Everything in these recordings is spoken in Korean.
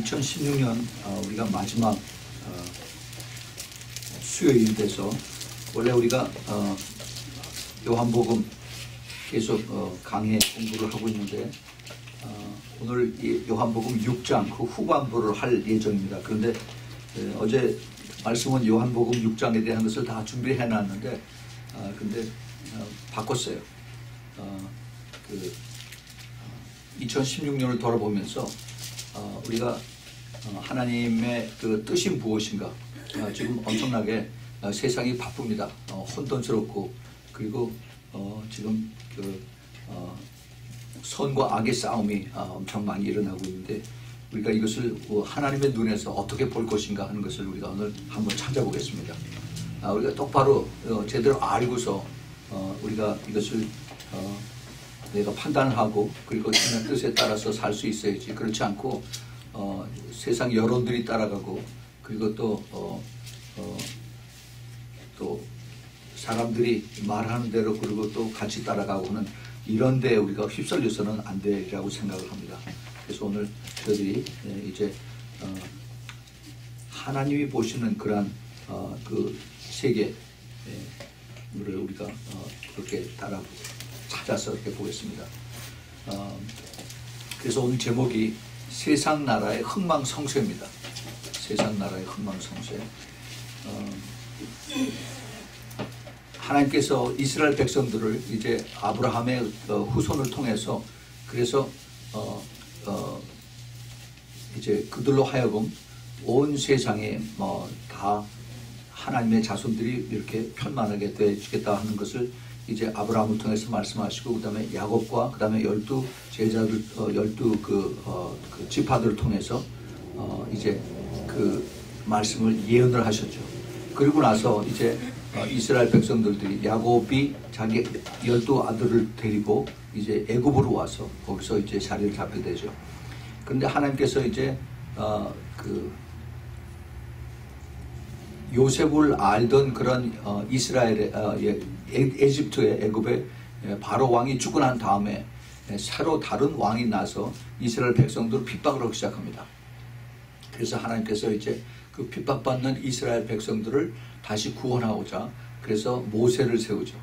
2016년 우리가 마지막 수요일 돼서 원래 우리가 요한복음 계속 강해 공부를 하고 있는데 오늘 이 요한복음 6장 그 후반부를 할 예정입니다. 그런데 어제 말씀은 요한복음 6장에 대한 것을 다 준비해 놨는데 근데 바꿨어요. 2016년을 돌아보면서 우리가 하나님의 그 뜻이 무엇인가, 지금 엄청나게 세상이 바쁩니다. 혼돈스럽고, 그리고 지금 그 선과 악의 싸움이 엄청 많이 일어나고 있는데 우리가 이것을 하나님의 눈에서 어떻게 볼 것인가 하는 것을 우리가 오늘 한번 찾아보겠습니다. 우리가 똑바로 제대로 알고서 우리가 이것을 내가 판단하고 그리고 하나님의 뜻에 따라서 살 수 있어야지. 그렇지 않고 세상 여론들이 따라가고, 그리고 또 사람들이 말하는 대로 그리고 또 같이 따라가고 하는 이런 데 우리가 휩쓸려서는 안 되리라고 생각을 합니다. 그래서 오늘 저희들이 이제 하나님이 보시는 그러한 그 세계를 우리가 그렇게 찾아서 이렇게 보겠습니다. 그래서 오늘 제목이 세상 나라의 흥망성쇠입니다. 세상 나라의 흥망성쇠. 하나님께서 이스라엘 백성들을 이제 아브라함의 후손을 통해서 그래서 이제 그들로 하여금 온 세상에 다 하나님의 자손들이 이렇게 편만하게 되주겠다 하는 것을 이제 아브라함을 통해서 말씀하시고, 그 다음에 야곱과 그 다음에 12 제자들, 12 그 지파들을 통해서 이제 그 말씀을 예언을 하셨죠. 그리고 나서 이제 이스라엘 백성들이 야곱이 자기 12 아들을 데리고 이제 애굽으로 와서 거기서 이제 자리를 잡게 되죠. 그런데 하나님께서 이제 그 요셉을 알던 그런 이스라엘의 에집트의 애굽의 바로 왕이 죽고 난 다음에 새로 다른 왕이 나서 이스라엘 백성들을 핍박을 하기 시작합니다. 그래서 하나님께서 이제 그 핍박받는 이스라엘 백성들을 다시 구원하고자 그래서 모세를 세우죠.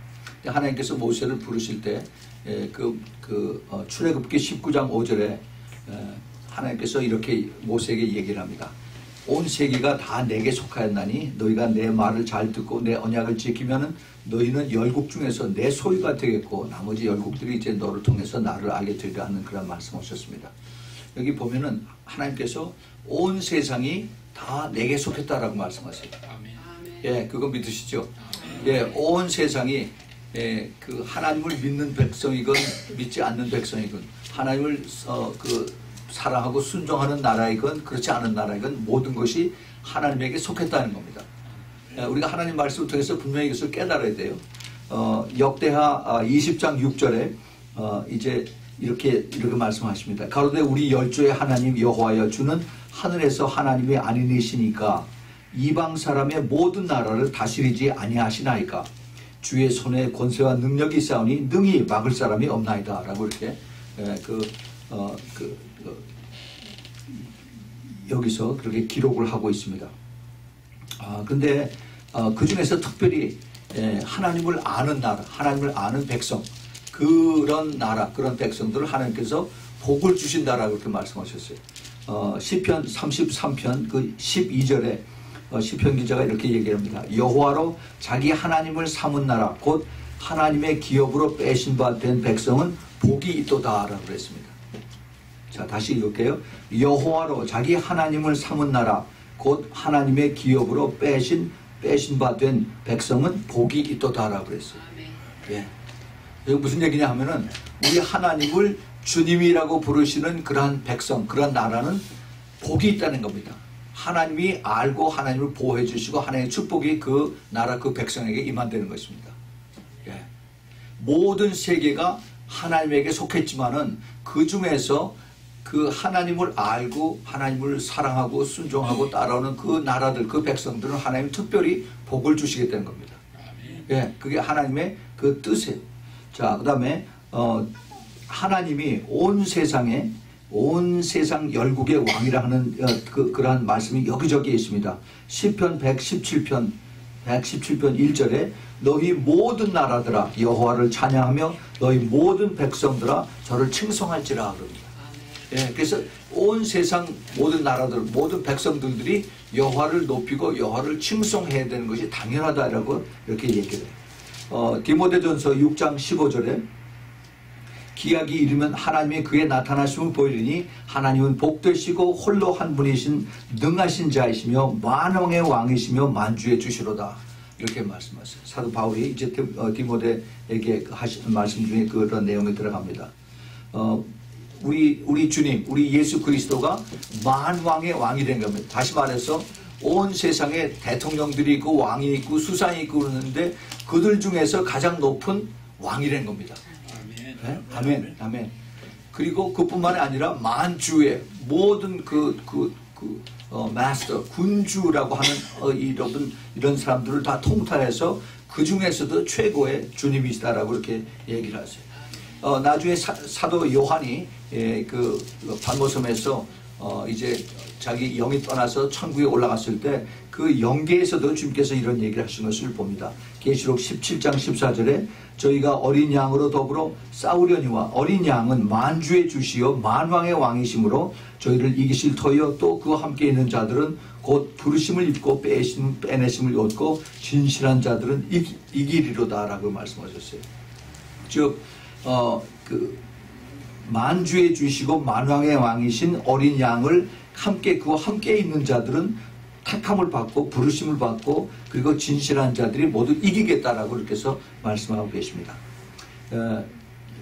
하나님께서 모세를 부르실 때 출애굽기 19장 5절에 하나님께서 이렇게 모세에게 얘기를 합니다. 온 세계가 다 내게 속하였나니 너희가 내 말을 잘 듣고 내 언약을 지키면은 너희는 열국 중에서 내 소유가 되겠고 나머지 열국들이 이제 너를 통해서 나를 알게 되리라 하는 그런 말씀하셨습니다. 여기 보면은 하나님께서 온 세상이 다 내게 속했다라고 말씀하세요. 예, 그거 믿으시죠? 예, 온 세상이 그 하나님을 믿는 백성이건 믿지 않는 백성이건 하나님을 사랑하고 순종하는 나라이건 그렇지 않은 나라이건 모든 것이 하나님에게 속했다는 겁니다. 우리가 하나님 말씀을 통해서 분명히 이것을 깨달아야 돼요. 역대하 20장 6절에 이제 이렇게 말씀하십니다. 가로되 우리 열조의 하나님 여호와여 주는 하늘에서 하나님이 아니니시니까 이방 사람의 모든 나라를 다스리지 아니하시나이까 주의 손에 권세와 능력이 있사오니 능히 막을 사람이 없나이다 라고 이렇게 여기서 그렇게 기록을 하고 있습니다. 근데 그 중에서 특별히 하나님을 아는 나라, 하나님을 아는 백성, 그런 나라, 그런 백성들을 하나님께서 복을 주신다라고 그렇게 말씀하셨어요. 시편 33편 그 12절에 시편 기자가 이렇게 얘기합니다. 여호와로 자기 하나님을 삼은 나라 곧 하나님의 기업으로 빼신 바 된 백성은 복이 있도다 라고 그랬습니다. 자, 다시 읽을게요. 여호와로 자기 하나님을 삼은 나라 곧 하나님의 기업으로 빼신 바 된 백성은 복이 있도다 라고 그랬어요. 예. 이거 무슨 얘기냐 하면은 우리 하나님을 주님이라고 부르시는 그러한 백성, 그러한 나라는 복이 있다는 겁니다. 하나님이 알고 하나님을 보호해 주시고 하나님의 축복이 그 나라 그 백성에게 임한다는 것입니다. 예. 모든 세계가 하나님에게 속했지만은 그 중에서 그 하나님을 알고 하나님을 사랑하고 순종하고 따라오는 그 나라들, 그 백성들은 하나님이 특별히 복을 주시겠다는 겁니다. 예, 그게 하나님의 그 뜻이에요. 자, 그 다음에 하나님이 온 세상에 온 세상 열국의 왕이라 하는 그러한 말씀이 여기저기 있습니다. 시편 117편 1절에 너희 모든 나라들아 여호와를 찬양하며 너희 모든 백성들아 저를 칭송할지라 그럽니다. 예, 그래서 온 세상 모든 나라들 모든 백성들이 여호와를 높이고 여호와를 칭송해야 되는 것이 당연하다라고 이렇게 얘기를 해요. 디모데전서 6장 15절에 기약이 이르면 하나님이 그의 나타나심을 보이리니 하나님은 복되시고 홀로 한 분이신 능하신 자이시며 만왕의 왕이시며 만주의 주시로다. 이렇게 말씀하셨어요. 사도 바울이 이제 디모데에게 하시는 말씀 중에 그런 내용이 들어갑니다. 우리 주님, 우리 예수 그리스도가 만왕의 왕이 된 겁니다. 다시 말해서 온 세상에 대통령들이 있고 왕이 있고 수상이 있고 그러는데 그들 중에서 가장 높은 왕이 된 겁니다. 네? 아멘, 아멘. 그리고 그뿐만이 아니라 만주의 모든 마스터, 군주라고 하는 이런 사람들을 다 통달해서 그 중에서도 최고의 주님이시다라고 이렇게 얘기를 하세요. 나중에 사도 요한이 그 반모섬에서 이제 자기 영이 떠나서 천국에 올라갔을 때 그 영계에서도 주님께서 이런 얘기를 하신 것을 봅니다. 계시록 17장 14절에 저희가 어린 양으로 더불어 싸우려니와 어린 양은 만주의 주시요 만왕의 왕이시므로 저희를 이기실 터이요 또 그와 함께 있는 자들은 곧 부르심을 입고 빼내심을 얻고 진실한 자들은 이기리로다 라고 말씀하셨어요. 즉 만주의 주시고 만왕의 왕이신 어린 양을 그와 함께 있는 자들은 택함을 받고 부르심을 받고 그리고 진실한 자들이 모두 이기겠다라고 이렇게 해서 말씀하고 계십니다.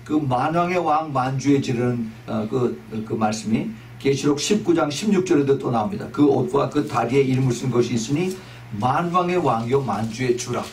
그 만왕의 왕 만주의 지르는 그 말씀이 계시록 19장 16절에도 또 나옵니다. 그 옷과 그 다리에 이름을 쓴 것이 있으니 만왕의 왕이요 만주의 주라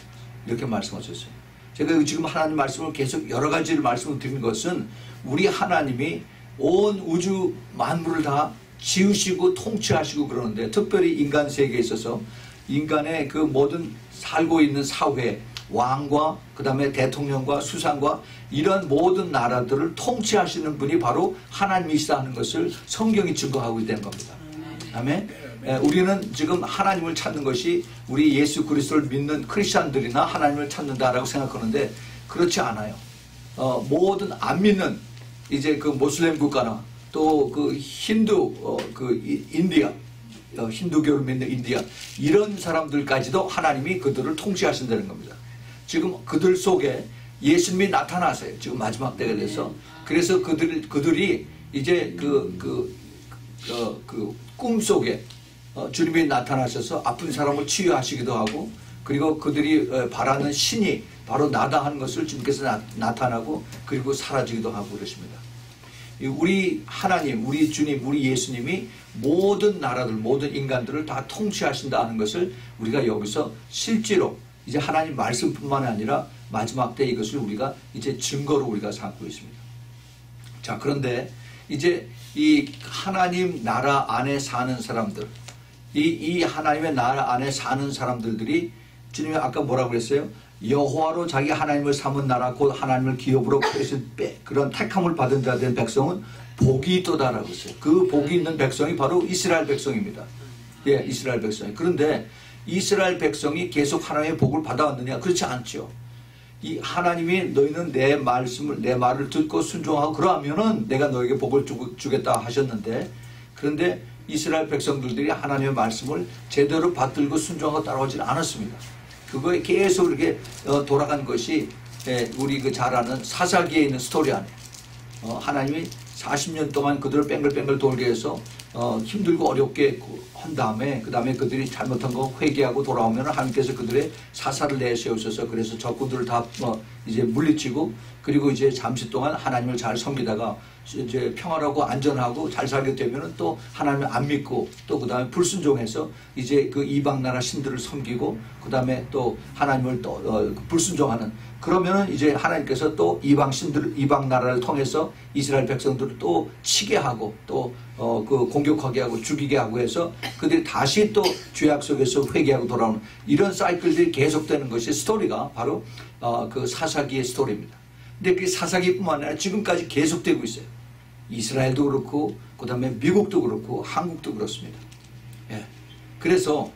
이렇게 말씀하셨어요. 제가 지금 하나님 말씀을 계속 여러 가지를 말씀을 드린 것은 우리 하나님이 온 우주 만물을 다 지으시고 통치하시고 그러는데 특별히 인간 세계에 있어서 인간의 그 모든 살고 있는 사회 왕과 그 다음에 대통령과 수상과 이런 모든 나라들을 통치하시는 분이 바로 하나님이시다 하는 것을 성경이 증거하고 있다는 겁니다. 아멘. 우리는 지금 하나님을 찾는 것이 우리 예수 그리스도를 믿는 크리스찬들이나 하나님을 찾는다라고 생각하는데 그렇지 않아요. 모든 안 믿는 이제 그 모슬렘 국가나 또 그 힌두 인디아 힌두교를 믿는 인디아 이런 사람들까지도 하나님이 그들을 통치하신다는 겁니다. 지금 그들 속에 예수님이 나타나세요. 지금 마지막 때가 돼서 그래서 그들이 이제 꿈 속에 주님이 나타나셔서 아픈 사람을 치유하시기도 하고 그리고 그들이 바라는 신이 바로 나다 하는 것을 주님께서 나타나고 그리고 사라지기도 하고 그러십니다. 우리 하나님, 우리 주님, 우리 예수님이 모든 나라들, 모든 인간들을 다 통치하신다 하는 것을 우리가 여기서 실제로 이제 하나님 말씀뿐만 아니라 마지막 때 이것을 우리가 이제 증거로 우리가 삼고 있습니다. 자, 그런데 이제 이 하나님 나라 안에 사는 사람들, 이 하나님의 나라 안에 사는 사람들이 주님이 아까 뭐라고 했어요? 여호와로 자기 하나님을 삼은 나라 곧 하나님을 기업으로 그런 택함을 받은 자 된 백성은 복이 있도다라고 했어요. 그 복이 있는 백성이 바로 이스라엘 백성입니다. 예, 이스라엘 백성이. 그런데 이스라엘 백성이 계속 하나님의 복을 받아왔느냐? 그렇지 않죠. 이 하나님이 너희는 내 말을 듣고 순종하고 그러면은 내가 너에게 복을 주겠다 하셨는데 그런데 이스라엘 백성들이 하나님의 말씀을 제대로 받들고 순종하고 따라오지 않았습니다. 그거에 계속 이렇게 돌아간 것이 우리 그 잘 아는 사사기에 있는 스토리 안에 하나님이 40년 동안 그들을 뺑글뺑글 돌게 해서 힘들고 어렵게 한 다음에 그 다음에 그들이 잘못한 거 회개하고 돌아오면 하나님께서 그들의 사사를 내세우셔서 그래서 적군들을 다 이제 물리치고 그리고 이제 잠시 동안 하나님을 잘 섬기다가 이제 평화라고 안전하고 잘 살게 되면은 또 하나님을 안 믿고 또 그 다음에 불순종해서 이제 그 이방 나라 신들을 섬기고 그 다음에 또 하나님을 또 불순종하는 그러면은 이제 하나님께서 또 이방 나라를 통해서 이스라엘 백성들을 또 치게 하고 또 그 공격하게 하고 죽이게 하고 해서 그들이 다시 또 죄악 속에서 회개하고 돌아오는 이런 사이클들이 계속되는 것이 스토리가 바로 그 사사기의 스토리입니다. 근데 그 사사기뿐만 아니라 지금까지 계속되고 있어요. 이스라엘도 그렇고 그 다음에 미국도 그렇고 한국도 그렇습니다. 예. 그래서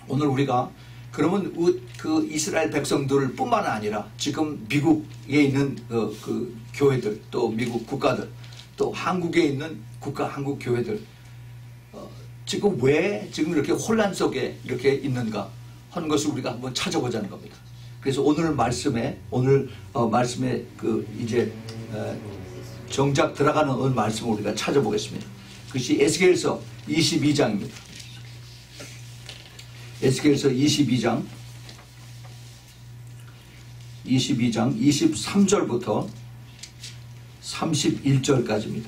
오늘 우리가 그러면 그 이스라엘 백성들 뿐만 아니라 지금 미국에 있는 그 교회들, 또 미국 국가들, 또 한국에 있는 한국 교회들, 지금 왜 지금 이렇게 혼란 속에 이렇게 있는가 하는 것을 우리가 한번 찾아보자는 겁니다. 그래서 오늘 말씀에 이제 정작 들어가는 오늘 말씀을 우리가 찾아보겠습니다. 그것이 에스겔서 22장입니다. 에스겔서 22장 23절부터 31절까지입니다.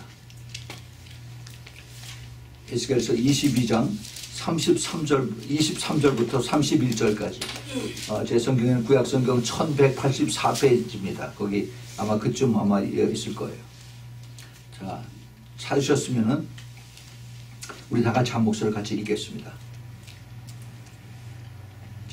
에스겔서 22장 23절부터 31절까지. 제 성경에는 구약 성경 1184페이지입니다. 거기 아마 그쯤 아마 있을 거예요. 자, 찾으셨으면은 우리 다 같이 한 목소리를 같이 읽겠습니다.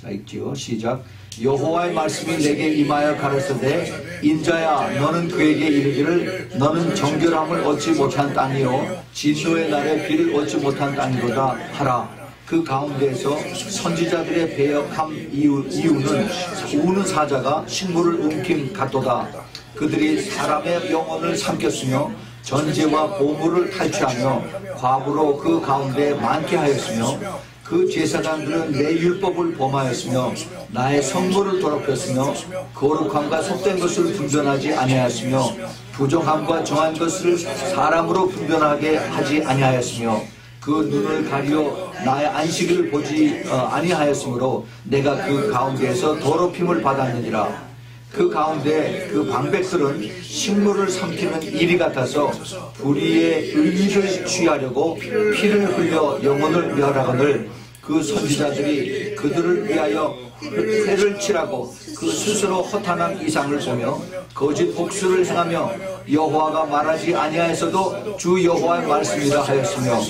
자, 읽지요. 시작. 여호와의 말씀이 내게 임하여 가르치되 인자야 너는 그에게 이르기를 너는 정결함을 얻지 못한 땅이요 진노의 날에 비를 얻지 못한 땅이로다 하라. 그 가운데에서 선지자들의 배역함 이유는 우는 사자가 식물을 움킴 같도다. 그들이 사람의 영혼을 삼켰으며 전제와 보물을 탈취하며 과부로 그 가운데 많게 하였으며 그 제사장들은 내 율법을 범하였으며 나의 성물을 더럽혔으며 거룩함과 속된 것을 분별하지 아니하였으며 부정함과 정한 것을 사람으로 분별하게 하지 아니하였으며 그 눈을 가리어 나의 안식을 보지 아니하였으므로 내가 그 가운데에서 더럽힘을 받았느니라. 그 가운데 그 방백들은 식물을 삼키는 이리 같아서 불의의 의의를 취하려고 피를 흘려 영혼을 멸하거늘 그 선지자들이 그들을 위하여 회를 치라고 그 스스로 허탄한 이상을 보며 거짓 복수를 행하며 여호와가 말하지 아니하였어도 주 여호와의 말씀이라 하였으며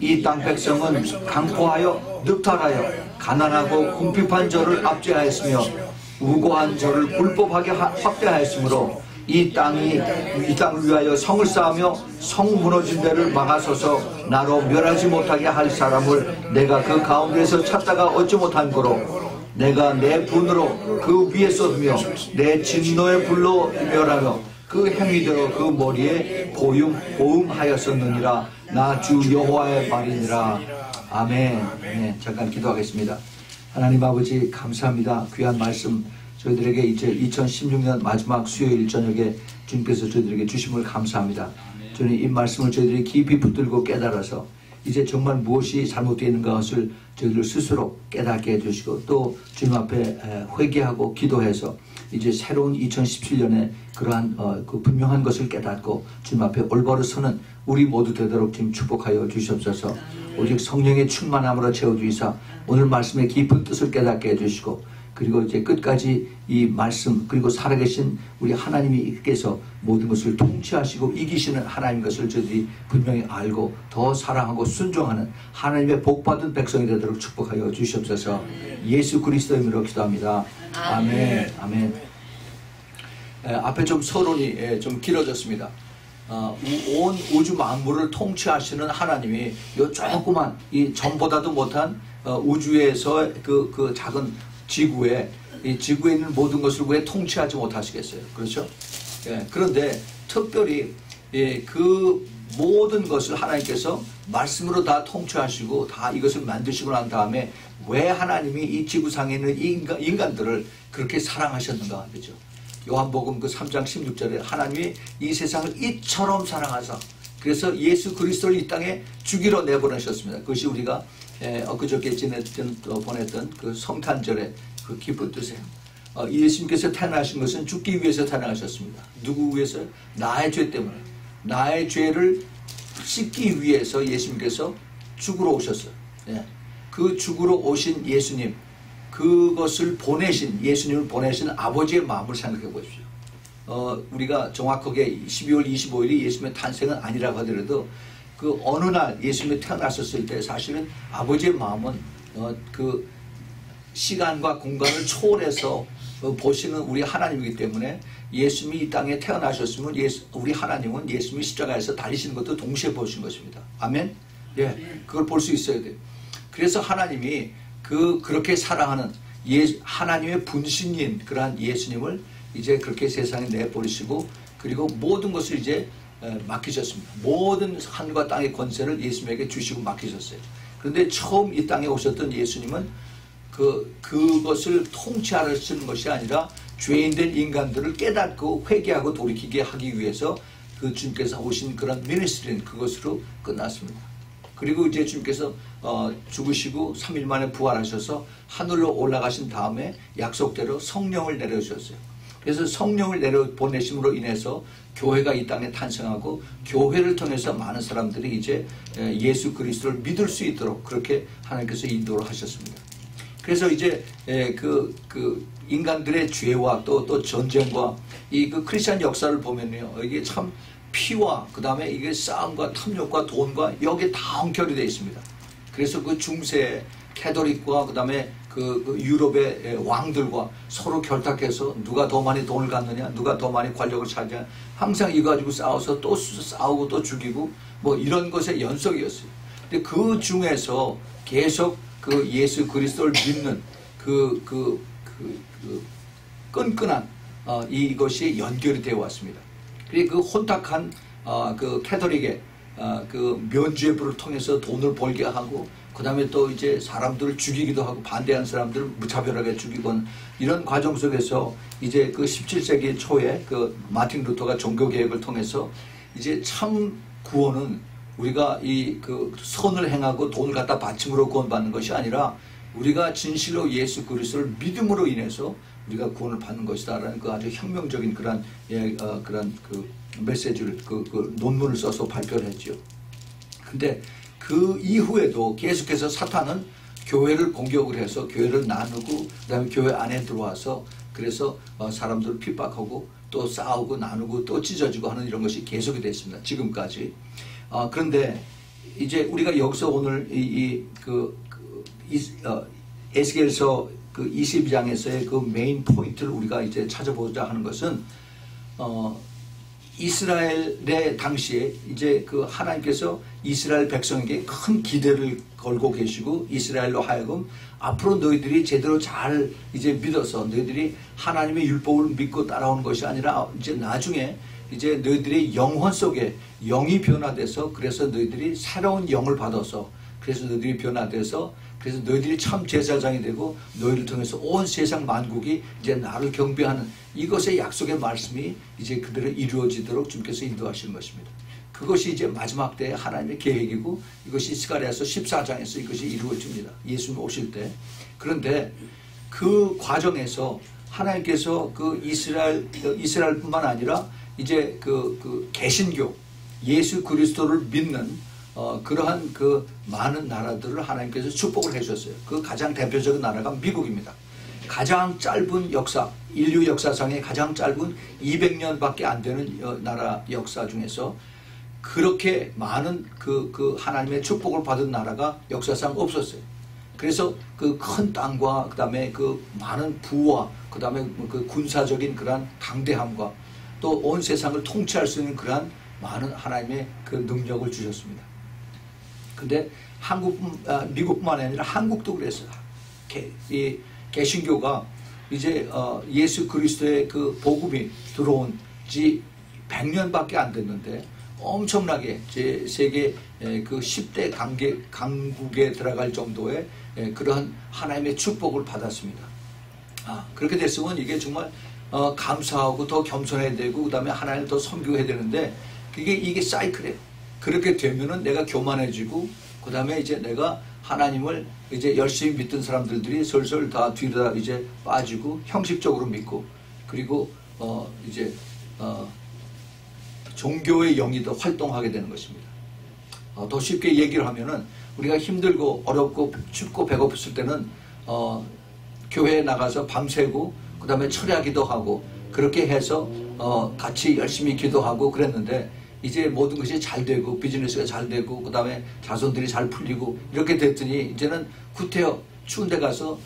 이 땅 백성은 강포하여 늑탈하여 가난하고 궁핍한 저를 압제하였으며 우고한 저를 불법하게 확대하였으므로 이 땅을 위하여 성을 쌓으며 성 무너진 데를 막아서서 나로 멸하지 못하게 할 사람을 내가 그 가운데에서 찾다가 얻지 못한 거로 내가 내 분으로 그 위에 쏟으며 내 진노의 불로 멸하며 그 행위대로 그 머리에 보응하였었느니라. 나 주 여호와의 말이니라. 아멘. 네, 잠깐 기도하겠습니다. 하나님 아버지 감사합니다. 귀한 말씀 저희들에게 이제 2016년 마지막 수요일 저녁에 주님께서 저희들에게 주심을 감사합니다. 주님 이 말씀을 저희들이 깊이 붙들고 깨달아서 이제 정말 무엇이 잘못되어 있는가 것을 저희들 스스로 깨닫게 해주시고 또 주님 앞에 회개하고 기도해서 이제 새로운 2017년에 그러한 그 분명한 것을 깨닫고 주님 앞에 올바로 서는 우리 모두 되도록 주님 축복하여 주시옵소서. 오직 성령의 충만함으로 채워주시사 오늘 말씀의 깊은 뜻을 깨닫게 해주시고 그리고 이제 끝까지 이 말씀 그리고 살아계신 우리 하나님께서 모든 것을 통치하시고 이기시는 하나님 것을 저희들이 분명히 알고 더 사랑하고 순종하는 하나님의 복받은 백성이 되도록 축복하여 주시옵소서. 예수 그리스도의 이름으로 기도합니다. 아멘. 아멘. 앞에 좀 서론이 좀 길어졌습니다. 온 우주 만물을 통치하시는 하나님이 요 조그만 이 전보다도 못한 우주에서 그 작은 지구에 이 지구에 있는 모든 것을 왜 통치하지 못하시겠어요? 그렇죠? 예, 그런데 특별히 그 모든 것을 하나님께서 말씀으로 다 통치하시고 다 이것을 만드시고 난 다음에 왜 하나님이 이 지구상에 있는 인간들을 그렇게 사랑하셨는가? 그렇죠? 요한복음 그 3장 16절에 하나님이 이 세상을 이처럼 사랑하사 그래서 예수 그리스도를 이 땅에 죽이러 내보내셨습니다. 그것이 우리가 엊그저께 보냈던 그 성탄절의 그 기쁜 뜻이에요. 예수님께서 태어나신 것은 죽기 위해서 태어나셨습니다. 누구 위해서요? 나의 죄 때문에. 나의 죄를 씻기 위해서 예수님께서 죽으러 오셨어요. 그 죽으러 오신 예수님, 그것을 보내신 예수님을 보내신 아버지의 마음을 생각해 보십시오. 우리가 정확하게 12월 25일이 예수님의 탄생은 아니라고 하더라도 그 어느 날 예수님이 태어났었을 때 사실은 아버지의 마음은 그 시간과 공간을 초월해서 보시는 우리 하나님이기 때문에 예수님이 이 땅에 태어나셨으면 우리 하나님은 예수님이 십자가에서 달리시는 것도 동시에 보신 것입니다. 아멘? 예, 그걸 볼 수 있어야 돼요. 그래서 하나님이 그렇게 사랑하는 하나님의 분신인 그러한 예수님을 이제 그렇게 세상에 내버리시고 그리고 모든 것을 이제 맡기셨습니다. 모든 하늘과 땅의 권세를 예수님에게 주시고 맡기셨어요. 그런데 처음 이 땅에 오셨던 예수님은 그것을 통치하시는 것이 아니라 죄인된 인간들을 깨닫고 회개하고 돌이키게 하기 위해서 그 주님께서 오신 그런 미니스트리는 그것으로 끝났습니다. 그리고 이제 주님께서 죽으시고 3일 만에 부활하셔서 하늘로 올라가신 다음에 약속대로 성령을 내려주셨어요. 그래서 성령을 내려보내심으로 인해서 교회가 이 땅에 탄생하고 교회를 통해서 많은 사람들이 이제 예수 그리스도를 믿을 수 있도록 그렇게 하나님께서 인도를 하셨습니다. 그래서 이제 그 인간들의 죄와 또 전쟁과 이 그 크리스천 역사를 보면요, 이게 참 피와 그 다음에 이게 싸움과 탐욕과 돈과 여기에 다 엉켜리 되어 있습니다. 그래서 그 중세 캐톨릭과 그 다음에 그 유럽의 왕들과 서로 결탁해서 누가 더 많이 돈을 갖느냐, 누가 더 많이 권력을 차지하냐, 항상 이거 가지고 싸워서 또 싸우고 또 죽이고 뭐 이런 것의 연속이었어요. 근데 그 중에서 계속 그 예수 그리스도를 믿는 끈끈한 이것이 연결이 되어 왔습니다. 그리고 그 혼탁한 그 캐톨릭의 그 면죄 부를 통해서 돈을 벌게 하고 그 다음에 또 이제 사람들을 죽이기도 하고 반대하는 사람들을 무차별하게 죽이곤 이런 과정 속에서 이제 그 17세기 초에 그 마틴 루터가 종교개혁을 통해서 이제 참 구원은 우리가 이 그 선을 행하고 돈을 갖다 바침으로 구원받는 것이 아니라 우리가 진실로 예수 그리스도를 믿음으로 인해서 우리가 구원을 받는 것이다라는 그 아주 혁명적인 그런 그런 그 메시지를 그 논문을 써서 발표를 했죠. 근데 그 이후에도 계속해서 사탄은 교회를 공격을 해서 교회를 나누고 그다음에 교회 안에 들어와서 그래서 사람들을 핍박하고 또 싸우고 나누고 또 찢어지고 하는 이런 것이 계속이 됐습니다. 지금까지. 그런데 이제 우리가 여기서 오늘 에스겔서 그 22장에서의 그 메인 포인트를 우리가 이제 찾아보자 하는 것은 이스라엘의 당시에 이제 그 하나님께서 이스라엘 백성에게 큰 기대를 걸고 계시고 이스라엘로 하여금 앞으로 너희들이 제대로 잘 이제 믿어서 너희들이 하나님의 율법을 믿고 따라오는 것이 아니라 이제 나중에 이제 너희들의 영혼 속에 영이 변화돼서 그래서 너희들이 새로운 영을 받아서 그래서 너희들이 변화돼서 그래서 너희들이 참 제사장이 되고 너희를 통해서 온 세상 만국이 이제 나를 경배하는 이것의 약속의 말씀이 이제 그대로 이루어지도록 주님께서 인도하시는 것입니다. 그것이 이제 마지막 때의 하나님의 계획이고 이것이 스가랴서 14장에서 이것이 이루어집니다. 예수님 오실 때. 그런데 그 과정에서 하나님께서 그 이스라엘뿐만 아니라 이제 그 개신교 예수 그리스도를 믿는 그러한 그 많은 나라들을 하나님께서 축복을 해주셨어요. 그 가장 대표적인 나라가 미국입니다. 가장 짧은 역사, 인류 역사상의 가장 짧은 200년밖에 안 되는 나라 역사 중에서 그렇게 많은 그 하나님의 축복을 받은 나라가 역사상 없었어요. 그래서 그 큰 땅과 그 다음에 그 많은 부와 그 다음에 그 군사적인 그러한 강대함과 또 온 세상을 통치할 수 있는 그러한 많은 하나님의 그 능력을 주셨습니다. 근데 미국뿐만 아니라 한국도 그랬어요. 이 개신교가 이제 예수 그리스도의 그 복음이 들어온 지 100년밖에 안 됐는데 엄청나게 제 세계 그 10대 강국에 들어갈 정도의 그러한 하나님의 축복을 받았습니다. 그렇게 됐으면 이게 정말 감사하고 더 겸손해야 되고 그 다음에 하나님을 더 섬기해야 되는데 이게 사이클이에요. 그렇게 되면은 내가 교만해지고 그 다음에 이제 내가 하나님을 이제 열심히 믿던 사람들이 슬슬 다 뒤로 이제 빠지고 형식적으로 믿고 그리고 이제 종교의 영이 더 활동하게 되는 것입니다. 더 쉽게 얘기를 하면은 우리가 힘들고 어렵고 춥고 배고팠을 때는 교회에 나가서 밤새고 그 다음에 철야기도 하고 그렇게 해서 같이 열심히 기도하고 그랬는데 이제 모든 것이 잘 되고 비즈니스가 잘 되고 그 다음에 자손들이 잘 풀리고 이렇게 됐더니 이제는 구태여 추운 데 가서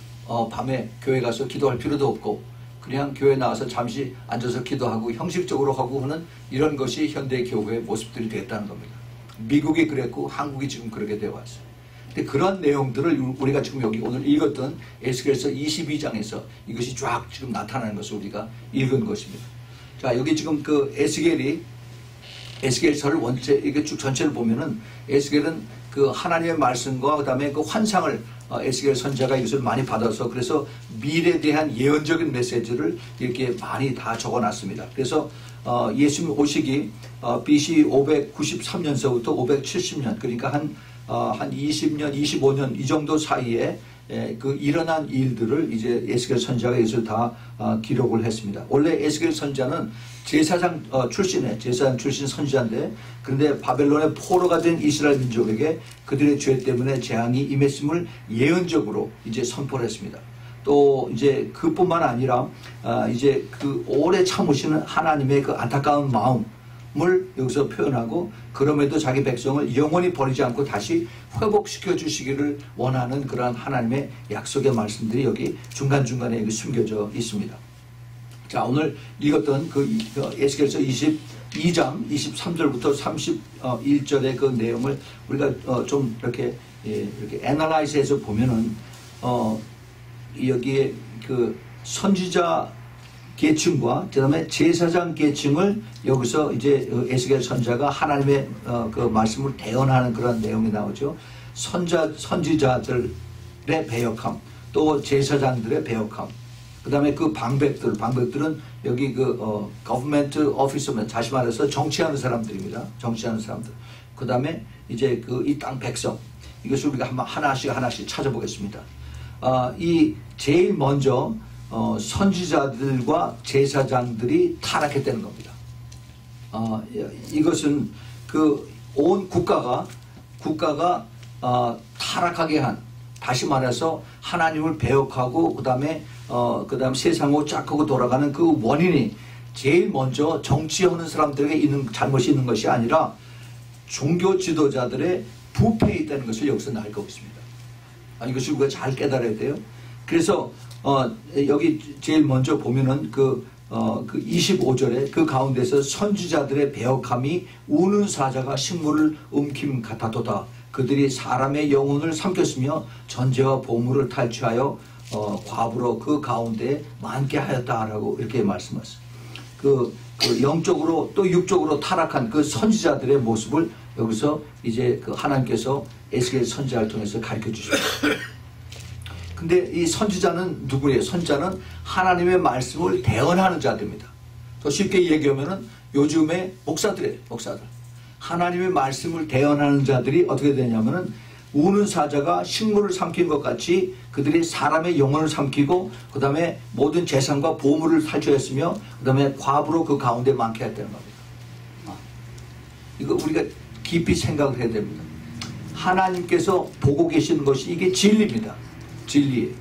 밤에 교회 가서 기도할 필요도 없고 그냥 교회 나와서 잠시 앉아서 기도하고 형식적으로 하고 하는 이런 것이 현대 교회의 모습들이 됐다는 겁니다. 미국이 그랬고 한국이 지금 그렇게 되어 왔어요. 근데 그런 내용들을 우리가 지금 여기 오늘 읽었던 에스겔서 22장에서 이것이 쫙 지금 나타나는 것을 우리가 읽은 것입니다. 자, 여기 지금 그 에스겔서를 이게 쭉 전체를 보면은 에스겔은 그 하나님의 말씀과 그다음에 그 환상을 에스겔 선지자가 이것을 많이 받아서 그래서 미래에 대한 예언적인 메시지를 이렇게 많이 다 적어놨습니다. 그래서 예수님 오시기 BC 593년서부터 570년 그러니까 한 20년, 25년 이 정도 사이에 그 일어난 일들을 이제 에스겔 선지자가 이것을 다 기록을 했습니다. 원래 에스겔 선지자는 제사장 출신 선지자인데 그런데 바벨론의 포로가 된 이스라엘 민족에게 그들의 죄 때문에 재앙이 임했음을 예언적으로 이제 선포를 했습니다. 또 이제 그뿐만 아니라 이제 그 오래 참으시는 하나님의 그 안타까운 마음을 여기서 표현하고 그럼에도 자기 백성을 영원히 버리지 않고 다시 회복시켜 주시기를 원하는 그러한 하나님의 약속의 말씀들이 여기 중간중간에 여기 숨겨져 있습니다. 자, 오늘 읽었던 그 에스겔서 22장 23절부터 31절의 그 내용을 우리가 좀 이렇게 애널라이즈해서 보면은 여기에 그 선지자 계층과 그다음에 제사장 계층을 여기서 이제 에스겔 선지자가 하나님의 그 말씀을 대언하는 그런 내용이 나오죠. 선지자들의 배역함, 또 제사장들의 배역함, 그다음에 그 방백들은 여기 그 government officer면 다시 말해서 정치하는 사람들입니다. 정치하는 사람들. 그다음에 이제 그 이 땅 백성 이것을 우리가 하나씩 찾아보겠습니다. 이 제일 먼저 선지자들과 제사장들이 타락했다는 겁니다. 이것은 그 온 국가가 타락하게 한, 다시 말해서 하나님을 배역하고 그다음에 세상으로 짝하고 돌아가는 그 원인이 제일 먼저 정치하는 사람들에게 잘못이 있는 것이 아니라 종교 지도자들의 부패에 있다는 것을 여기서 알고 있습니다. 이것을 우리가 잘 깨달아야 돼요. 그래서 여기 제일 먼저 보면은 그 25절에 그 가운데서 선지자들의 배역함이 우는 사자가 식물을 움킴 같았도다. 그들이 사람의 영혼을 삼켰으며 전제와 보물을 탈취하여 과부로 그 가운데 많게 하였다라고 이렇게 말씀하셨어요. 그 영적으로 또 육적으로 타락한 그 선지자들의 모습을 여기서 이제 그 하나님께서 에스겔 선지자를 통해서 가르쳐 주십니다. 근데 이 선지자는 누구예요? 선지자는 하나님의 말씀을 대언하는 자들입니다. 더 쉽게 얘기하면은 요즘의 목사들. 하나님의 말씀을 대언하는 자들이 어떻게 되냐면은 우는 사자가 식물을 삼킨 것 같이 그들이 사람의 영혼을 삼키고 그 다음에 모든 재산과 보물을 탈취했으며 그 다음에 과부로 그 가운데 많게 했다는 겁니다. 이거 우리가 깊이 생각을 해야 됩니다. 하나님께서 보고 계시는 것이 이게 진리입니다. 진리.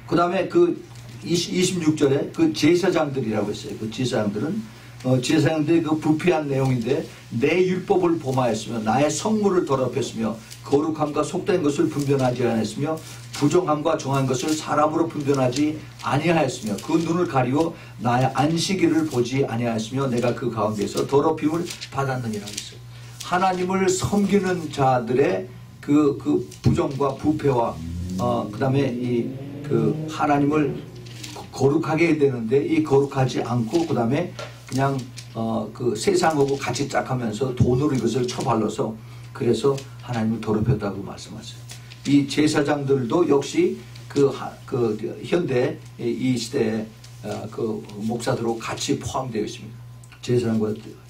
그 다음에 그 26절에 그 제사장들이라고 했어요. 그 제사장들이 그 부패한 내용인데 내 율법을 범하였으며 나의 성물을 더럽혔으며 거룩함과 속된 것을 분별하지 않았으며 부정함과 정한 것을 사람으로 분별하지 아니하였으며 그 눈을 가리워 나의 안식일을 보지 아니하였으며 내가 그 가운데서 더럽힘을 받았느니라 했어요. 하나님을 섬기는 자들의 그 부정과 부패와 그 다음에 그 하나님을 거룩하게 해야 되는데 이 거룩하지 않고 그 다음에 그냥 그 세상하고 같이 짝하면서 돈으로 이것을 처발라서 그래서 하나님을 더럽혔다고 말씀하셨어요. 이 제사장들도 역시 그 현대 이 시대에 그 목사들하고 같이 포함되어 있습니다.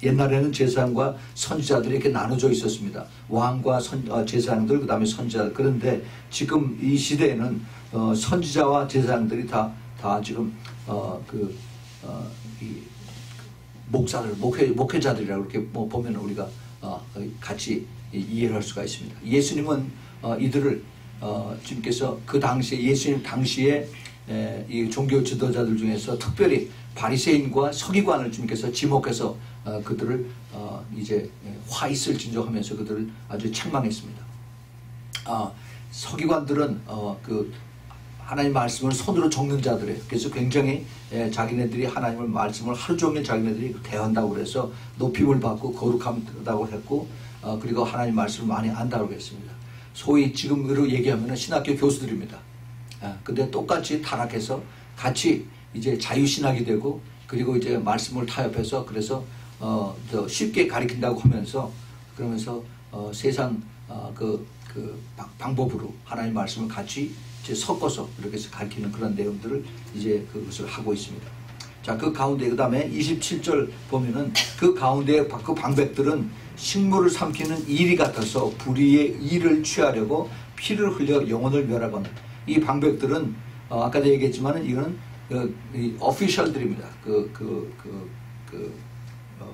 옛날에는 제사장과 선지자들이 이렇게 나눠져 있었습니다. 왕과 제사장들 그다음에 선지자들. 그런데 지금 이 시대에는 선지자와 제사장들이 다 지금 이 목사들 목회자들이라고 이렇게 보면 우리가 같이 이해를 할 수가 있습니다. 예수님은 이들을 주님께서 그 당시에 예수님 당시에 이 종교 지도자들 중에서 특별히 바리새인과 서기관을 주님께서 지목해서 그들을 이제 화 있을 진정하면서 그들을 아주 책망했습니다. 서기관들은 그 하나님 말씀을 손으로 적는 자들이에요. 그래서 굉장히 자기네들이 하나님의 말씀을 하루 종일 자기네들이 대한다고 그래서 높임을 받고 거룩하다고 했고 그리고 하나님 말씀을 많이 안다고 했습니다. 소위 지금으로 얘기하면 신학교 교수들입니다. 근데 똑같이 타락해서 같이 이제 자유신학이 되고 그리고 이제 말씀을 타협해서 그래서 더 쉽게 가리킨다고 하면서 그러면서 세상 그 방법으로 하나님 말씀을 같이 이제 섞어서 이렇게 해서 가리키는 그런 내용들을 이제 그것을 하고 있습니다. 자, 그 가운데 그 다음에 27절 보면은 그 가운데 그 방백들은 식물을 삼키는 이리 같아서 불의의 이를 취하려고 피를 흘려 영혼을 멸하거늘. 이 방백들은 아까도 얘기했지만은 이거는 오피셜들입니다.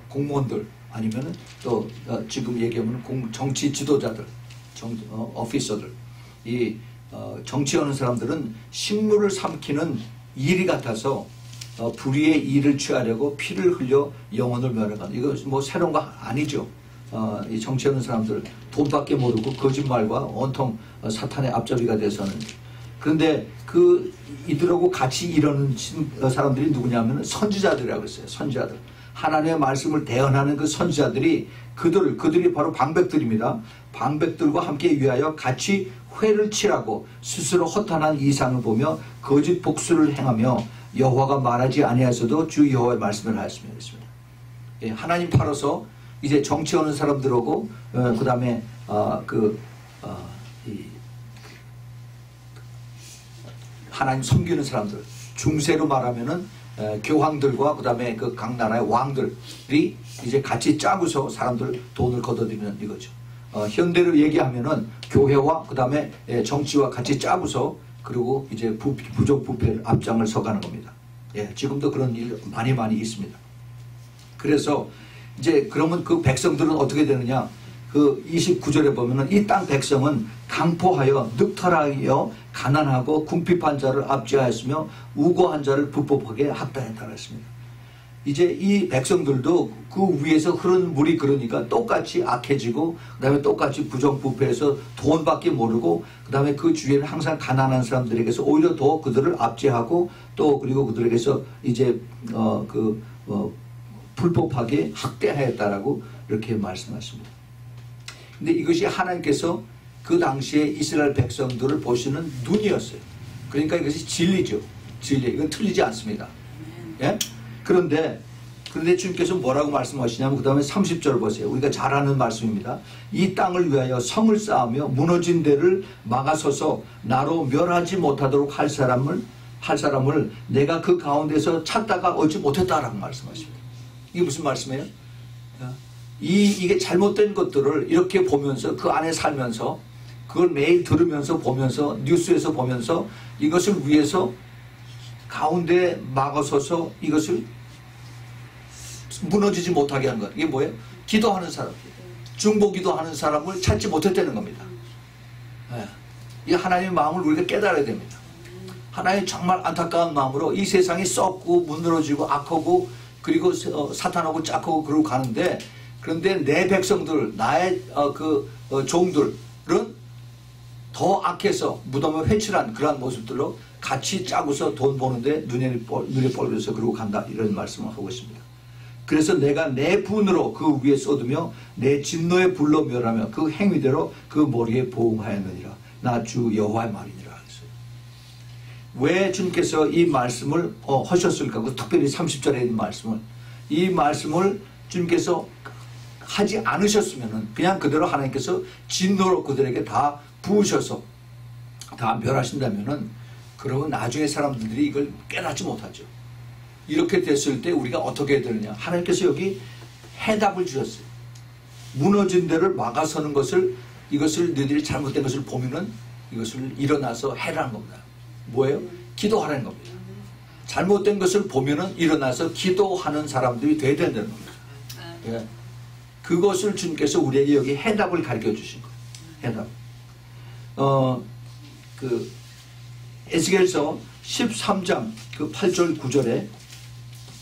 공무원들 아니면은 또 지금 얘기하면 정치 지도자들, 오피서들. 이 정치하는 사람들은 식물을 삼키는 이리 같아서 불의의 이를 취하려고 피를 흘려 영혼을 멸하거늘. 이거 뭐 새로운 거 아니죠. 이 정치하는 사람들 돈밖에 모르고 거짓말과 온통 사탄의 앞잡이가 돼서는. 그런데 이들하고 같이 이러는 사람들이 누구냐면 선지자들이라고 했어요. 선지자들. 하나님의 말씀을 대언하는 그 선지자들이 그들이 바로 방백들입니다. 방백들과 함께 위하여 같이 회를 칠하고 스스로 허탄한 이상을 보며 거짓 복수를 행하며 여호와가 말하지 아니하여서도 주 여호와의 말씀을 하였으며 했습니다. 예, 하나님 팔아서 이제 정치하는 사람들하고 그 다음에 하나님 섬기는 사람들, 중세로 말하면은 교황들과 그 다음에 그 각 나라의 왕들이 이제 같이 짜고서 사람들 돈을 걷어들이는 이거죠. 현대로 얘기하면은 교회와 그 다음에 정치와 같이 짜고서 그리고 이제 부정부패 앞장을 서가는 겁니다. 예, 지금도 그런 일 많이 있습니다. 그래서 이제 그러면 그 백성들은 어떻게 되느냐? 그 29절에 보면은 이 땅 백성은 강포하여 늑탈하여 가난하고 궁핍한 자를 압제하였으며 우고한 자를 불법하게 학대했다 했습니다. 이제 이 백성들도 그 위에서 흐르는 물이 그러니까 똑같이 악해지고 그 다음에 똑같이 부정부패해서 돈밖에 모르고 그 다음에 그 주위에는 항상 가난한 사람들에게서 오히려 더 그들을 압제하고 또 그리고 그들에게서 이제 불법하게 학대하였다라고 이렇게 말씀하십니다. 근데 이것이 하나님께서 그 당시에 이스라엘 백성들을 보시는 눈이었어요. 그러니까 이것이 진리죠. 진리. 이건 틀리지 않습니다. 예? 그런데 주님께서 뭐라고 말씀하시냐면 그 다음에 30절 보세요. 우리가 잘 아는 말씀입니다. 이 땅을 위하여 성을 쌓으며 무너진 데를 막아서서 나로 멸하지 못하도록 할 사람을 내가 그 가운데서 찾다가 얻지 못했다라고 말씀하십니다. 이게 무슨 말씀이에요? 이게 잘못된 것들을 이렇게 보면서 그 안에 살면서 그걸 매일 들으면서 보면서 뉴스에서 보면서 이것을 위해서 가운데 막아서서 이것을 무너지지 못하게 한 것. 이게 뭐예요? 기도하는 사람, 중보기도 하는 사람을 찾지 못했다는 겁니다. 이 하나님의 마음을 우리가 깨달아야 됩니다. 하나님 정말 안타까운 마음으로 이 세상이 썩고 무너지고 악하고 그리고 사탄하고 짝하고 그러고 가는데 그런데 내 백성들, 나의 종들은 더 악해서 무덤을 회칠한 그러한 모습들로 같이 짜고서 돈 버는데 눈에 뻘려서 그러고 간다 이런 말씀을 하고 있습니다. 그래서 내가 내 분으로 그 위에 쏟으며 내 진노의 불로 멸하며 그 행위대로 그 머리에 보응하였느니라. 나 주 여호와의 말이니라. 왜 주님께서 이 말씀을 하셨을까? 특별히 30절에 있는 말씀을 이 말씀을 주님께서 하지 않으셨으면은 그냥 그대로 하나님께서 진노로 그들에게 다 부으셔서 다 멸하신다면은 그러면 나중에 사람들이 이걸 깨닫지 못하죠. 이렇게 됐을 때 우리가 어떻게 해야 되느냐? 하나님께서 여기 해답을 주셨어요. 무너진 데를 막아서는 것을 이것을 너희들이 잘못된 것을 보면은 이것을 일어나서 해라는 겁니다. 뭐예요? 기도하라는 겁니다. 잘못된 것을 보면은 일어나서 기도하는 사람들이 돼야 된다는 겁니다. 예. 그것을 주님께서 우리에게 여기 해답을 가르쳐 주신 거예요. 해답. 에스겔서 13장 8절 9절에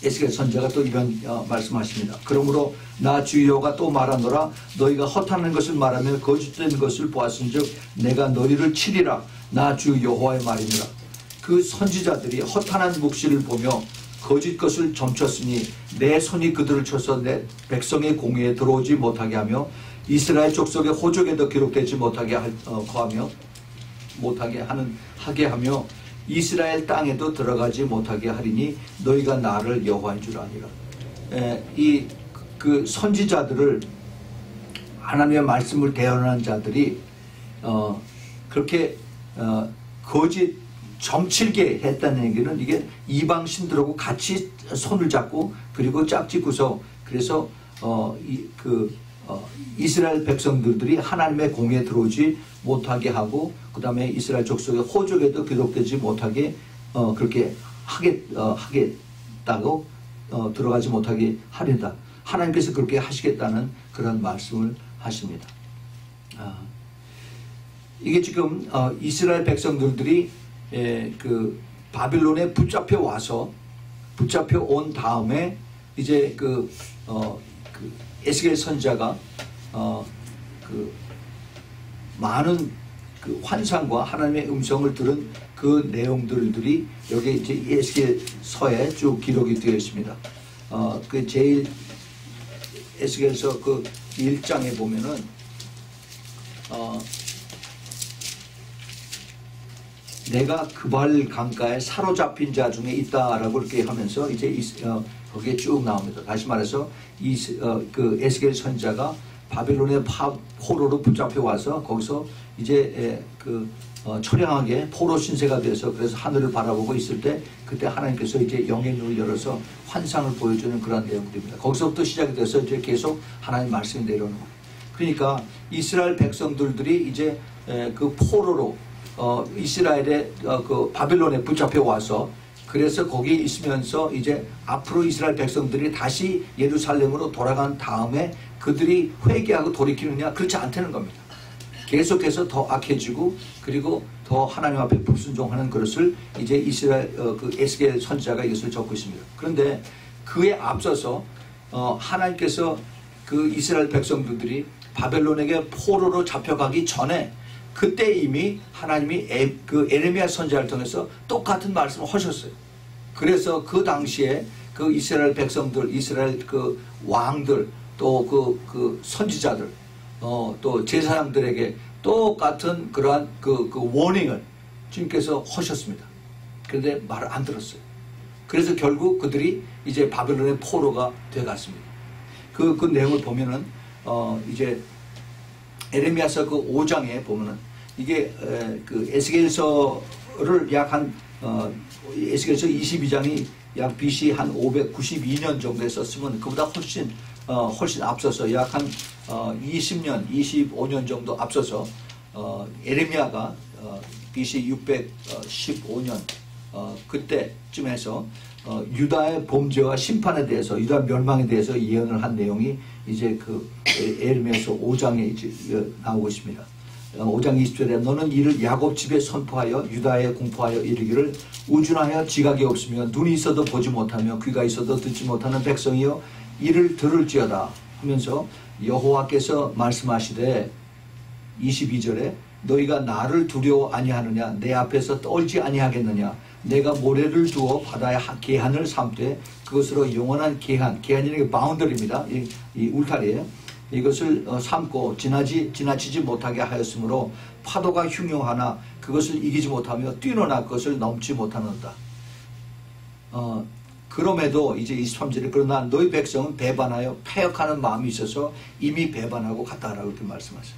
에스겔 선지자가 또 이런 말씀하십니다. 그러므로 나 주 여호와가 또 말하노라. 너희가 허탄한 것을 말하며 거짓된 것을 보았은즉 내가 너희를 치리라. 나 주 여호와의 말이니라. 그 선지자들이 허탄한 묵시를 보며 거짓 것을 점쳤으니 내 손이 그들을 쳐서 내 백성의 공회에 들어오지 못하게 하며 이스라엘 족속의 호족에도 기록되지 못하게 하게 하며 이스라엘 땅에도 들어가지 못하게 하리니 너희가 나를 여호와인 줄 아니라. 그 선지자들을 하나님의 말씀을 대언하는 자들이 그렇게 거짓 점칠게 했다는 얘기는 이게 이방 신들하고 같이 손을 잡고 그리고 짝짓고서 그래서 이스라엘 백성들이 하나님의 공에 들어오지 못하게 하고 그 다음에 이스라엘 족속의 호족에도 기록되지 못하게 그렇게 하겠다고 들어가지 못하게 하리다. 하나님께서 그렇게 하시겠다는 그런 말씀을 하십니다. 이게 지금 이스라엘 백성들이 그 바빌론에 붙잡혀 온 다음에 이제 그 에스겔 선지자가 그 많은 그 환상과 하나님의 음성을 들은 그 내용들이 여기 이제 에스겔서에 쭉 기록이 되어 있습니다. 그 제일 에스겔서 그 1장에 보면은 내가 그발 강가에 사로잡힌 자 중에 있다라고 이렇게 하면서 이제 거기에 쭉 나옵니다. 다시 말해서 그 에스겔 선지자가 바빌론의 포로로 붙잡혀 와서 거기서 이제 처량하게 포로 신세가 돼서 그래서 하늘을 바라보고 있을 때 그때 하나님께서 이제 영의 눈을 열어서 환상을 보여주는 그런 내용들입니다. 거기서부터 시작이 돼서 이제 계속 하나님 말씀이 내려오는 거예요. 그러니까 이스라엘 백성들이 이제 그 포로로 이스라엘의 그 바빌론에 붙잡혀 와서 그래서 거기에 있으면서 이제 앞으로 이스라엘 백성들이 다시 예루살렘으로 돌아간 다음에 그들이 회개하고 돌이키느냐 그렇지 않다는 겁니다. 계속해서 더 악해지고 그리고 더 하나님 앞에 불순종하는 것을 이제 이스라엘 그 에스겔 선지자가 이것을 적고 있습니다. 그런데 그에 앞서서 하나님께서 그 이스라엘 백성들이 바벨론에게 포로로 잡혀가기 전에 그때 이미 하나님이 그 에레미야 선지자를 통해서 똑같은 말씀을 하셨어요. 그래서 그 당시에 그 이스라엘 백성들, 이스라엘 그 왕들, 또 그 선지자들, 또 제사장들에게 똑같은 그러한 그 워닝을 주님께서 하셨습니다. 그런데 말을 안 들었어요. 그래서 결국 그들이 이제 바벨론의 포로가 되어갔습니다. 그 내용을 보면은 이제 에레미야서 그 5장에 보면은 이게 그 에스겔서를 약 한 에스겔서 22장이 약 BC 한 592년 정도에 썼으면 그보다 훨씬 앞서서 약 한 20년, 25년 정도 앞서서 에레미야가 BC 615년 그때쯤에서 유다의 범죄와 심판에 대해서 유다 멸망에 대해서 예언을 한 내용이 이제 그 에레미야서 5장에 이제 나오고 있습니다. 5장 20절에 너는 이를 야곱 집에 선포하여 유다에 공포하여 이르기를 우준하여 지각이 없으며 눈이 있어도 보지 못하며 귀가 있어도 듣지 못하는 백성이여 이를 들을지어다 하면서 여호와께서 말씀하시되 22절에 너희가 나를 두려워 아니하느냐 내 앞에서 떨지 아니하겠느냐 내가 모래를 두어 바다에 계한을 삼되 그것으로 영원한 계한이라는 게 바운더리입니다. 이 울타리에 이것을 삼고 지나치지 못하게 하였으므로 파도가 흉용하나 그것을 이기지 못하며 뛰어나 그것을 넘지 못하는다. 그럼에도 이제 23절에 그러나 너희 백성은 배반하여 패역하는 마음이 있어서 이미 배반하고 갔다라고 이렇게 말씀하세요.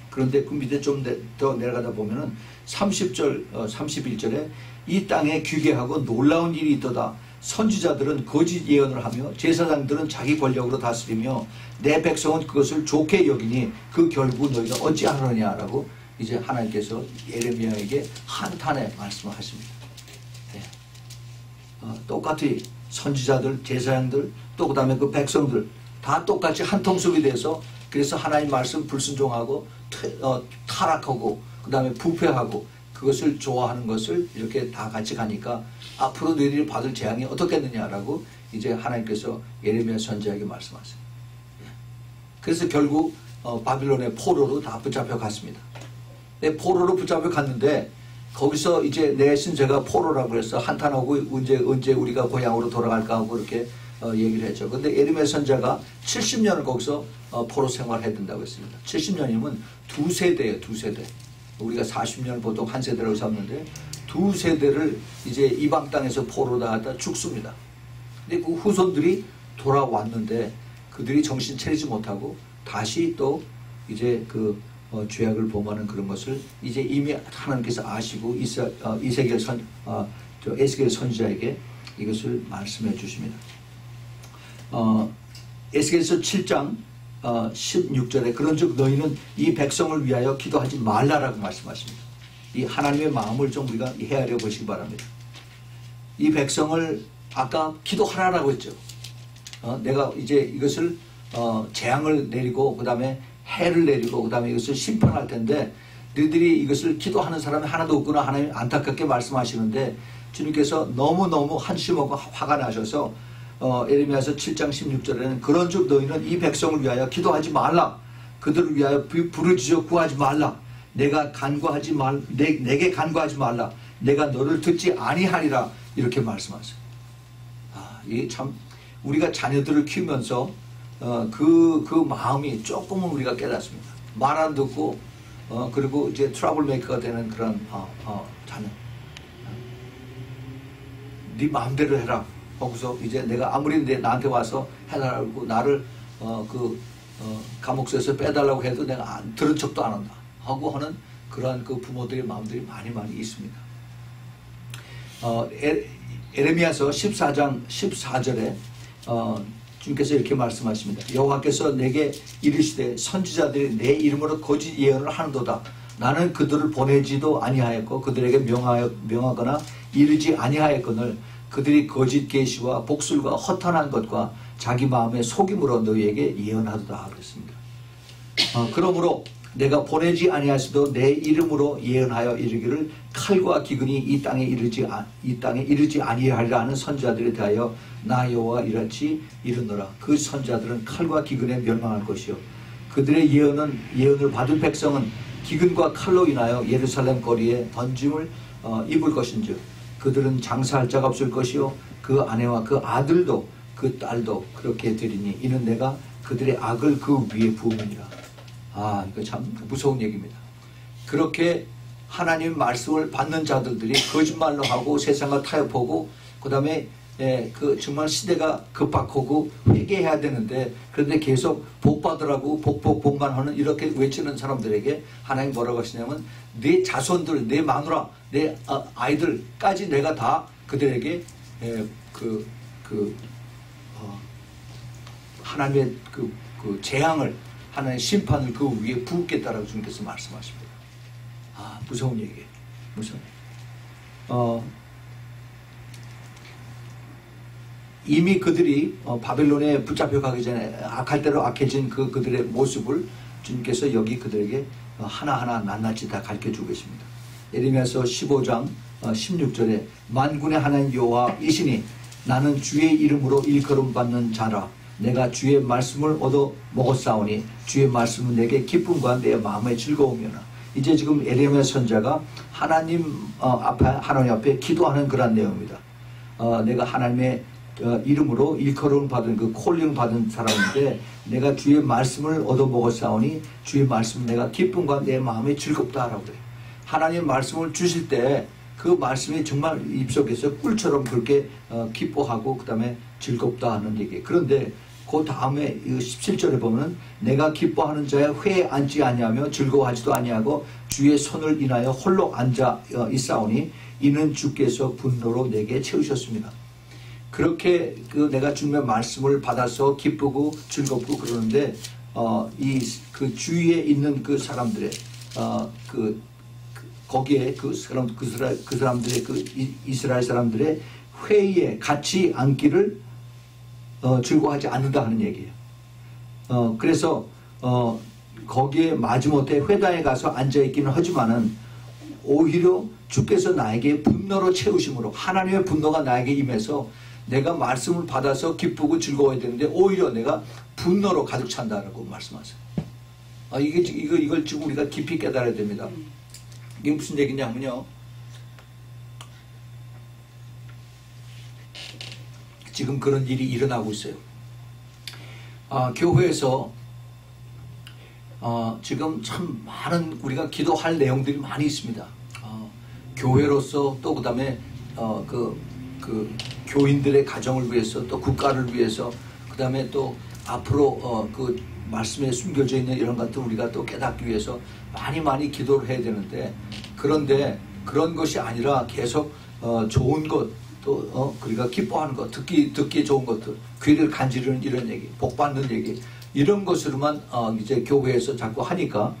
그런데 그 밑에 좀 더 내려가다 보면은 30절, 31절에 이 땅에 귀괴하고 놀라운 일이 있도다. 선지자들은 거짓 예언을 하며 제사장들은 자기 권력으로 다스리며 내 백성은 그것을 좋게 여기니 그 결국 너희가 어찌하느냐라고 이제 하나님께서 예레미야에게 한탄에 말씀을 하십니다. 네. 똑같이 선지자들, 제사장들 또 그 다음에 그 백성들 다 똑같이 한 통속이 돼서 그래서 하나님 말씀 불순종하고 타락하고 그 다음에 부패하고 그것을 좋아하는 것을 이렇게 다 같이 가니까 앞으로 너희들이 받을 재앙이 어떻겠느냐라고 이제 하나님께서 예레미야 선지자에게 말씀하세요. 그래서 결국 바빌론의 포로로 다 붙잡혀 갔습니다. 포로로 붙잡혀 갔는데 거기서 이제 내 신세가 포로라고 해서 한탄하고 언제 우리가 고향으로 돌아갈까 하고 그렇게 얘기를 했죠. 근데 예레미야 선지자가 70년을 거기서 포로 생활해야 된다고 했습니다. 70년이면 두 세대예요. 두 세대. 우리가 40년을 보통 한 세대라고 삼는데 두 세대를 이제 이방 땅에서 포로다 하다 죽습니다. 근데 그 후손들이 돌아왔는데 그들이 정신 차리지 못하고 다시 또 이제 그 죄악을 범하는 그런 것을 이제 이미 하나님께서 아시고 에스겔 선지자에게 이것을 말씀해 주십니다. 에스겔서 7장 16절에 그런즉 너희는 이 백성을 위하여 기도하지 말라라고 말씀하십니다. 이 하나님의 마음을 좀 우리가 헤아려 보시기 바랍니다. 이 백성을 아까 기도하라라고 했죠. 내가 이제 이것을 재앙을 내리고 그 다음에 해를 내리고 그 다음에 이것을 심판할 텐데 너희들이 이것을 기도하는 사람이 하나도 없구나 하나님 안타깝게 말씀하시는데 주님께서 너무너무 한심하고 화가 나셔서 예레미야서 7장 16절에는 그런즉 너희는 이 백성을 위하여 기도하지 말라. 그들을 위하여 부르짖어 구하지 말라. 내게 간구하지 말라. 내가 너를 듣지 아니하리라. 이렇게 말씀하세요. 이게 참 우리가 자녀들을 키우면서 그 마음이 조금은 우리가 깨닫습니다. 말 안 듣고 그리고 이제 트러블 메이커가 되는 그런 자녀. 네 마음대로 해라. 거기서 이제 내가 아무리 나한테 와서 해달라고 나를 감옥소에서 빼달라고 해도 내가 들은 척도 안 한다 하고 하는 그러한 그 부모들의 마음들이 많이 있습니다. 에레미야서 14장 14절에 주님께서 이렇게 말씀하십니다. 여호와께서 내게 이르시되 선지자들이 내 이름으로 거짓 예언을 하는도다. 나는 그들을 보내지도 아니하였고 그들에게 명하거나 이르지 아니하였거늘 그들이 거짓 계시와 복술과 허탄한 것과 자기 마음의 속임으로 너희에게 예언하도다 그랬습니다. 그러므로 내가 보내지 아니하시도 내 이름으로 예언하여 이르기를 칼과 기근이 이 땅에 이르지 아니하리라 하는 선지자들에 대하여 나 여호와 이같이 이르노라. 그 선지자들은 칼과 기근에 멸망할 것이요 그들의 예언을 받은 백성은 기근과 칼로 인하여 예루살렘 거리에 던짐을 입을 것인즉 그들은 장사할 자가 없을 것이요 그 아내와 그 아들도 그 딸도 그렇게 되리니 이는 내가 그들의 악을 그 위에 부음이니라. 이거 참 무서운 얘기입니다. 그렇게 하나님 말씀을 받는 자들이 거짓말로 하고 세상을 타협하고 그 다음에 정말 시대가 급박하고 회개해야 되는데 그런데 계속 복받으라고 복만 하는 이렇게 외치는 사람들에게 하나님 뭐라고 하시냐면 내 자손들, 내 마누라, 내 아이들까지 내가 다 그들에게 하나님의 그 재앙을 하나님의 심판을 그 위에 부었겠다라고 주님께서 말씀하십니다. 무서운 얘기예요. 무서운 얘기. 이미 그들이 바벨론에 붙잡혀 가기 전에 악할 대로 악해진 그들의 모습을 주님께서 여기 그들에게 하나하나 낱낱이 다 가르쳐주고 계십니다. 예레미야서 15장 16절에 만군의 하나님 여호와이시니 나는 주의 이름으로 일컬음 받는 자라. 내가 주의 말씀을 얻어 먹었사오니 주의 말씀은 내게 기쁨과 내 마음의 즐거움이오나. 이제 지금 예레미야 선지자가 하나님 앞에 기도하는 그런 내용입니다. 내가 하나님의 이름으로 일컬음 받은 그 콜링 받은 사람인데 내가 주의 말씀을 얻어 먹었사오니 주의 말씀은 내가 기쁨과 내 마음이 즐겁다라고 그래요. 하나님 말씀을 주실 때 그 말씀이 정말 입속에서 꿀처럼 그렇게 기뻐하고 그 다음에 즐겁다 하는 얘기예요. 그런데 그 다음에 17절에 보면 내가 기뻐하는 자의 회에 앉지 아니하며 즐거워하지도 아니하고 주의 손을 인하여 홀로 앉아 있사오니 이는 주께서 분노로 내게 채우셨습니다. 그렇게 내가 주님의 말씀을 받아서 기쁘고 즐겁고 그러는데 그 주위에 있는 그 사람들의 거기에 그 사람들의 이스라엘 사람들의 회의에 같이 앉기를 즐거워하지 않는다 하는 얘기예요. 그래서 거기에 마지못해 회당에 가서 앉아있기는 하지만은 오히려 주께서 나에게 분노로 채우심으로 하나님의 분노가 나에게 임해서 내가 말씀을 받아서 기쁘고 즐거워야 되는데 오히려 내가 분노로 가득 찬다라고 말씀하세요. 이걸 지금 우리가 깊이 깨달아야 됩니다. 이게 무슨 얘기냐면요. 지금 그런 일이 일어나고 있어요. 교회에서 지금 참 많은 우리가 기도할 내용들이 많이 있습니다. 교회로서 또 그다음에 그 교인들의 가정을 위해서 또 국가를 위해서 그다음에 또 앞으로 그 말씀에 숨겨져 있는 이런 것들 우리가 또 깨닫기 위해서 많이 기도를 해야 되는데, 그런데 그런 것이 아니라 계속 좋은 것, 또 우리가 기뻐하는 것, 듣기 좋은 것들, 귀를 간지르는 이런 얘기, 복 받는 얘기, 이런 것으로만 이제 교회에서 자꾸 하니까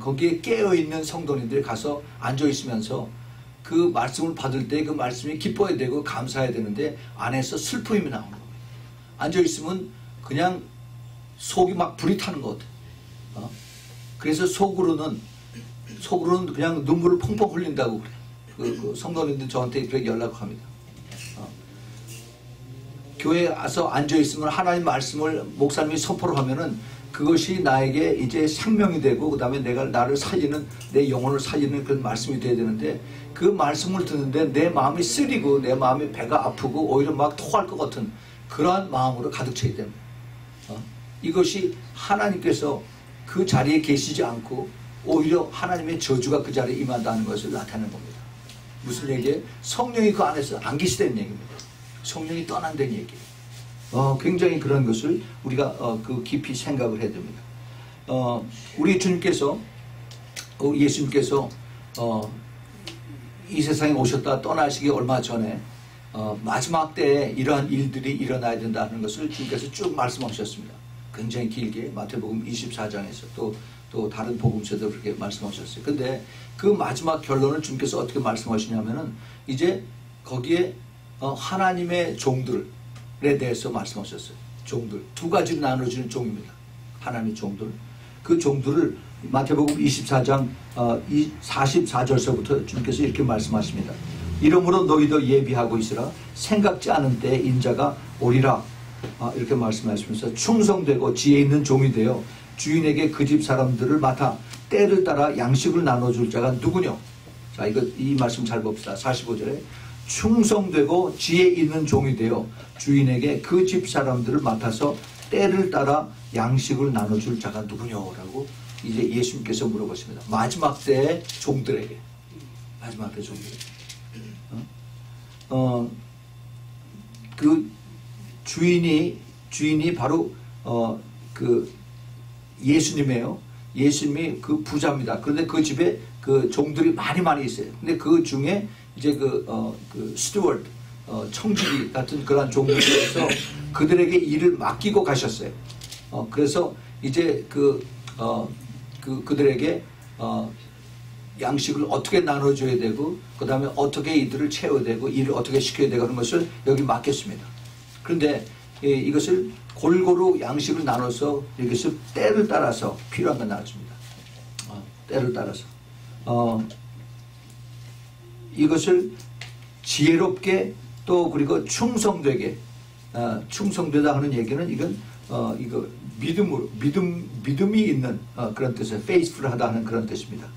거기에 깨어 있는 성도님들이 가서 앉아 있으면서 그 말씀을 받을 때 그 말씀이 기뻐야 되고 감사해야 되는데 안에서 슬픔이 나오는 겁니다. 앉아 있으면 그냥 속이 막 불이 타는 것 같아요. 그래서 속으로는 그냥 눈물을 펑펑 흘린다고 그래요. 그 성도님들 저한테 그렇게 연락합니다. 교회에 와서 앉아 있으면 하나님 말씀을 목사님이 선포를 하면은 그것이 나에게 이제 생명이 되고, 그 다음에 나를 살리는, 내 영혼을 살리는 그런 말씀이 돼야 되는데, 그 말씀을 듣는데 내 마음이 쓰리고 내 마음이 배가 아프고 오히려 막 토할 것 같은 그러한 마음으로 가득 차야 됩니다. 이것이 하나님께서 그 자리에 계시지 않고 오히려 하나님의 저주가 그 자리에 임한다는 것을 나타내는 겁니다. 무슨 얘기예요? 성령이 그 안에서 안 계시다는 얘기입니다. 성령이 떠난다는 얘기예요. 굉장히 그런 것을 우리가 그 깊이 생각을 해야 됩니다. 우리 주님께서, 예수님께서 이 세상에 오셨다 떠나시기 얼마 전에 마지막 때에 이러한 일들이 일어나야 된다는 것을 주님께서 쭉 말씀하셨습니다. 굉장히 길게 마태복음 24장에서 또 다른 복음서도 그렇게 말씀하셨어요. 근데 그 마지막 결론을 주님께서 어떻게 말씀하시냐면은 이제 거기에 하나님의 종들에 대해서 말씀하셨어요. 종들. 두 가지로 나눠지는 종입니다. 하나님의 종들. 그 종들을 마태복음 24장 44절서부터 주님께서 이렇게 말씀하십니다. 이러므로 너희도 예비하고 있으라. 생각지 않은 때에 인자가 오리라. 이렇게 말씀하시면서 충성되고 지혜 있는 종이 되어 주인에게 그 집 사람들을 맡아 때를 따라 양식을 나눠줄 자가 누구뇨? 자, 이 말씀 잘 봅시다. 45절에 충성되고 지혜 있는 종이 되어 주인에게 그 집 사람들을 맡아서 때를 따라 양식을 나눠줄 자가 누구뇨라고 이제 예수님께서 물어보십니다. 마지막 때의 종들에게. 마지막 때 종들에게. 그 주인이 바로 그 예수님이에요. 예수님이 그 부자입니다. 그런데 그 집에 그 종들이 많이 있어요. 근데 그 중에 이제 그 스튜어드, 청지기 같은 그런 종들에서 그들에게 일을 맡기고 가셨어요. 그래서 이제 그들에게 양식을 어떻게 나눠줘야 되고, 그 다음에 어떻게 이들을 채워야 되고, 일을 어떻게 시켜야 되고 하는 것을 여기 맡겼습니다. 그런데 이것을 골고루 양식을 나눠서 이것을 때를 따라서 필요한 건 나눠줍니다. 때를 따라서. 이것을 지혜롭게 또 그리고 충성되게, 충성되다 하는 얘기는 이거 믿음이 있는 그런 뜻이에요. faithful하다 하는 그런 뜻입니다.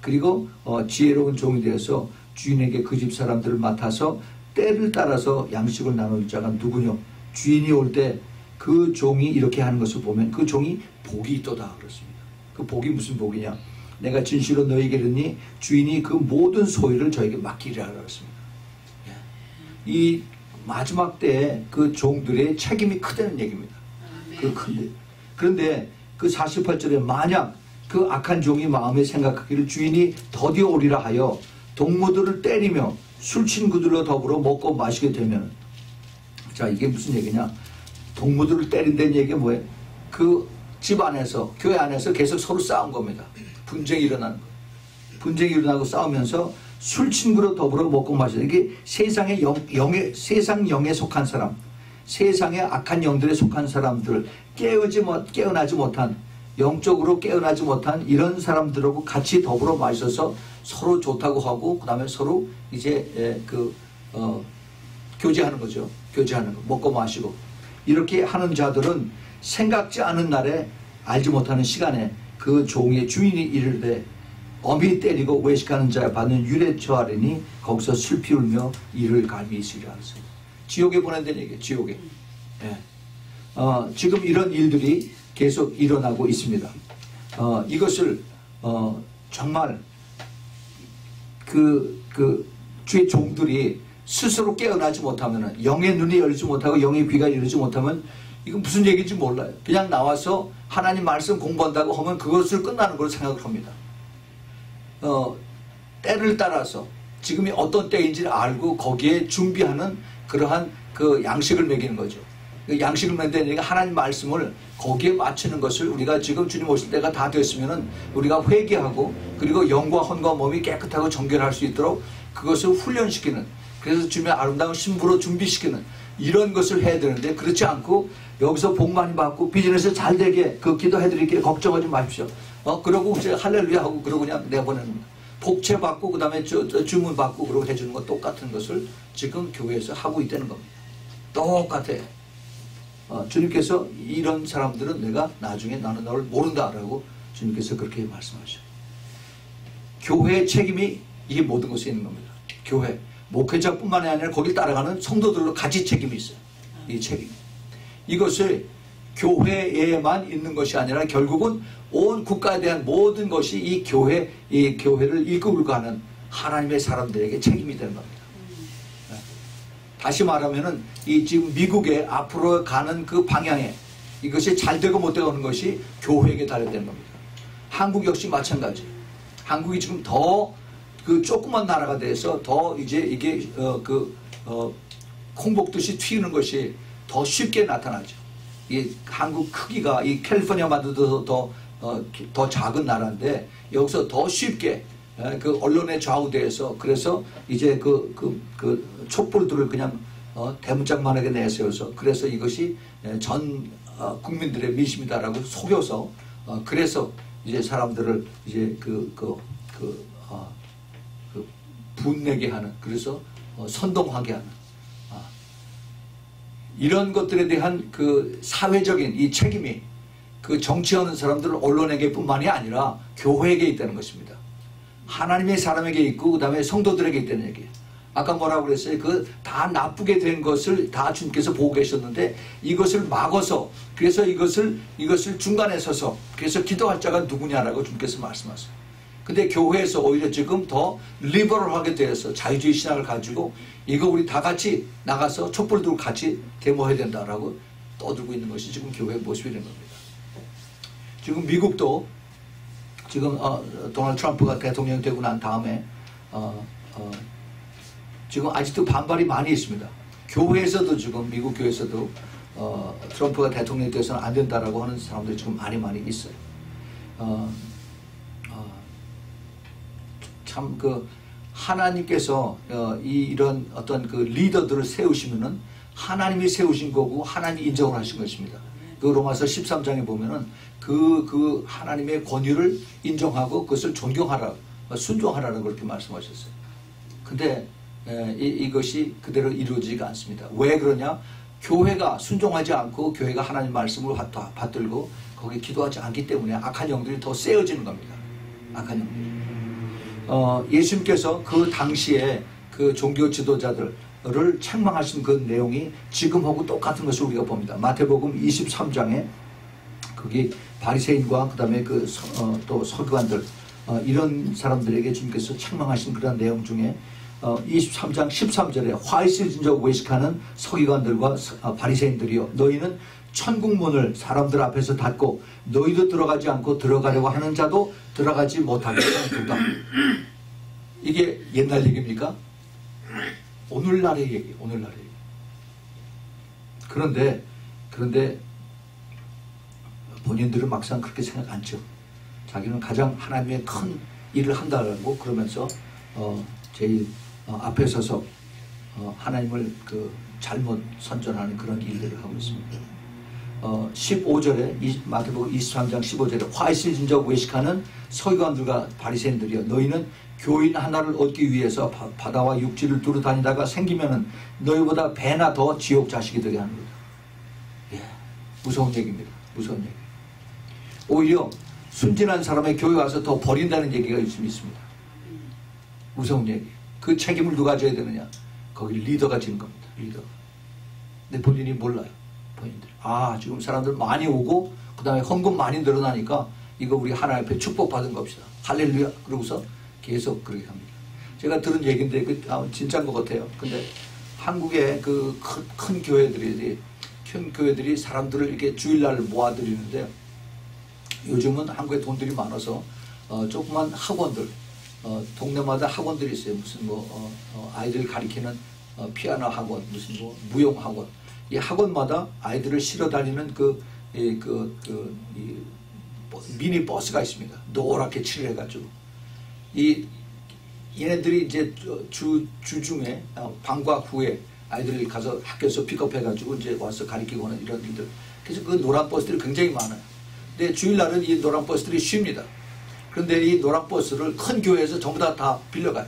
그리고 지혜로운 종이 되어서 주인에게 그 집 사람들을 맡아서 때를 따라서 양식을 나눌 자가 누구뇨? 주인이 올 때 그 종이 이렇게 하는 것을 보면 그 종이 복이 있도다 그렇습니다. 그 복이 무슨 복이냐? 내가 진실로 너희에게 이르니 주인이 그 모든 소유를 저에게 맡기리라 그랬습니다. 이 마지막 때에 그 종들의 책임이 크다는 얘기입니다. 그런데 그 48절에 만약 그 악한 종이 마음에 생각하기를 주인이 더디어 오리라 하여 동무들을 때리며 술 친구들로 더불어 먹고 마시게 되면, 자, 이게 무슨 얘기냐? 동무들을 때린다는 얘기가 뭐예요? 그 집 안에서, 교회 안에서 계속 서로 싸운 겁니다. 분쟁이 일어나는 거예요. 분쟁이 일어나고 싸우면서 술 친구로 더불어 먹고 마시는, 이게 세상 영에 속한 사람, 세상의 악한 영들에 속한 사람들, 깨어나지 못한, 영적으로 깨어나지 못한 이런 사람들하고 같이 더불어 마셔서 서로 좋다고 하고, 그 다음에 서로 이제 교제하는 거죠. 교제하는 거. 먹고 마시고. 이렇게 하는 자들은 생각지 않은 날에, 알지 못하는 시간에 그 종의 주인이 이르되 엄히 때리고 외식하는 자에 받는 유래 처하리니 거기서 슬피 울며 이를 갈미 있으리라. 지옥에 보낸다는 얘기예요. 지옥에. 예. 지금 이런 일들이 계속 일어나고 있습니다. 이것을 정말 주의 종들이 스스로 깨어나지 못하면, 영의 눈이 열리지 못하고 영의 귀가 열리지 못하면 이건 무슨 얘기인지 몰라요. 그냥 나와서 하나님 말씀 공부한다고 하면 그것을 끝나는 걸로 생각을 합니다. 때를 따라서 지금이 어떤 때인지를 알고 거기에 준비하는 그러한 그 양식을 먹이는 거죠. 그 양식을 먹는 얘기가 하나님 말씀을 거기에 맞추는 것을 우리가 지금 주님 오실 때가 다 됐으면은 우리가 회개하고 그리고 영과 혼과 몸이 깨끗하고 정결할 수 있도록 그것을 훈련시키는, 그래서 주님의 아름다운 신부로 준비시키는 이런 것을 해야 되는데, 그렇지 않고 여기서 복 많이 받고 비즈니스 잘 되게 기도해드릴게 걱정하지 마십시오. 그러고 이제 할렐루야 하고 그러고 그냥 내보내는 거예요. 복채 받고 그 다음에 주문 받고 그러고 해주는 것 똑같은 것을 지금 교회에서 하고 있다는 겁니다. 똑같아요. 주님께서 이런 사람들은 내가 나중에 나는 너를 모른다라고 주님께서 그렇게 말씀하셔요. 교회의 책임이 이 모든 것에 있는 겁니다. 교회 목회자뿐만이 아니라 거길 따라가는 성도들로 같이 책임이 있어요. 이 책임. 이것을 교회에만 있는 것이 아니라 결국은 온 국가에 대한 모든 것이 이 교회를 이끌고 가는 하나님의 사람들에게 책임이 되는 겁니다. 다시 말하면은 이 지금 미국의 앞으로 가는 그 방향에 이것이 잘 되고 못 되고 하는 것이 교회에게 달려되는 겁니다. 한국 역시 마찬가지. 한국이 지금 더 그 조그만 나라가 돼서 더 이제 이게 콩복듯이 튀는 것이 더 쉽게 나타나죠. 이 한국 크기가 이 캘리포니아만도 더 작은 나라인데 여기서 더 쉽게 그 언론에 좌우돼서, 그래서 이제 촛불들을 그냥 대문짝만하게 내세워서, 그래서 이것이 전 국민들의 민심이다라고 속여서 그래서 이제 사람들을 이제 분내게 하는, 그래서 선동하게 하는 이런 것들에 대한 그 사회적인 이 책임이 그 정치하는 사람들 언론에게 뿐만이 아니라 교회에게 있다는 것입니다. 하나님의 사람에게 있고 그 다음에 성도들에게 있다는 얘기예요. 아까 뭐라고 그랬어요? 그 다 나쁘게 된 것을 다 주님께서 보고 계셨는데 이것을 막아서, 그래서 이것을 중간에 서서 그래서 기도할 자가 누구냐라고 주님께서 말씀하세요. 근데 교회에서 오히려 지금 더 리버럴하게 되어서 자유주의 신학을 가지고 이거 우리 다 같이 나가서 촛불 들고 같이 데모해야 된다라고 떠들고 있는 것이 지금 교회의 모습이 된 겁니다. 지금 미국도 지금 도널드 트럼프가 대통령이 되고 난 다음에 지금 아직도 반발이 많이 있습니다. 교회에서도 지금 미국 교회에서도 트럼프가 대통령이 돼서는 안 된다라고 하는 사람들이 지금 많이 있어요. 참 하나님께서 이런 어떤 그 리더들을 세우시면은 하나님이 세우신 거고 하나님이 인정을 하신 것입니다. 그 로마서 13장에 보면은 그 하나님의 권위를 인정하고 그것을 존경하라, 순종하라는 그렇게 말씀하셨어요. 근데 이것이 그대로 이루어지지가 않습니다. 왜 그러냐? 교회가 순종하지 않고 교회가 하나님 말씀을 받들고 거기에 기도하지 않기 때문에 악한 영들이 더 세어지는 겁니다. 악한 영들이. 예수님께서 그 당시에 그 종교 지도자들을 책망하신 그 내용이 지금하고 똑같은 것을 우리가 봅니다. 마태복음 23장에 거기 바리새인과 그 다음에 또 서기관들 이런 사람들에게 주님께서 책망하신 그런 내용 중에 23장 13절에 화이슬 진적 외식하는 서기관들과 바리새인들이여, 너희는 천국문을 사람들 앞에서 닫고 너희도 들어가지 않고 들어가려고 하는 자도 들어가지 못하게 한다. 이게 옛날 얘기입니까? 오늘날의 얘기, 오늘날의 얘기. 그런데 본인들은 막상 그렇게 생각 안 죠. 자기는 가장 하나님의 큰 일을 한다고 그러면서 제일 앞에 서서 하나님을 잘못 선전하는 그런 일들을 하고 있습니다. 15절에 마태복음 23장 15절에 화이슬 진적 외식하는 서기관들과 바리새인들이여, 너희는 교인 하나를 얻기 위해서 바다와 육지를 두루 다니다가 생기면은 너희보다 배나 더 지옥 자식이 되게 하는 거다. 예, 무서운 얘기입니다. 무서운 얘기. 오히려 순진한 사람의 교회 와서 더 버린다는 얘기가 요즘 있습니다. 무서운 얘기. 그 책임을 누가 져야 되느냐? 거기 리더가 지는 겁니다. 리더. 근데 본인이 몰라요. 본인들. 지금 사람들 많이 오고 그 다음에 헌금 많이 늘어나니까 이거 우리 하나님 앞에 축복받은 겁시다. 할렐루야. 그러고서 계속 그렇게 합니다. 제가 들은 얘기인데 진짜인 것 같아요. 근데 한국의 그 큰 교회들이 사람들을 이렇게 주일날 모아들이는데 요즘은 한국에 돈들이 많아서 조그만 학원들, 동네마다 학원들이 있어요. 무슨 아이들 가리키는 피아노 학원, 무슨 무용 학원. 이 학원마다 아이들을 실어 다니는 미니 버스가 있습니다. 노랗게 칠해가지고. 얘네들이 이제 주중에 방과 후에 아이들이 가서 학교에서 픽업해가지고 이제 와서 가리키고 하는 이런 일들. 그래서 그 노란 버스들이 굉장히 많아요. 근데 주일날은 이 노란 버스들이 쉽니다. 그런데 이 노란 버스를 큰 교회에서 전부 다 빌려가요.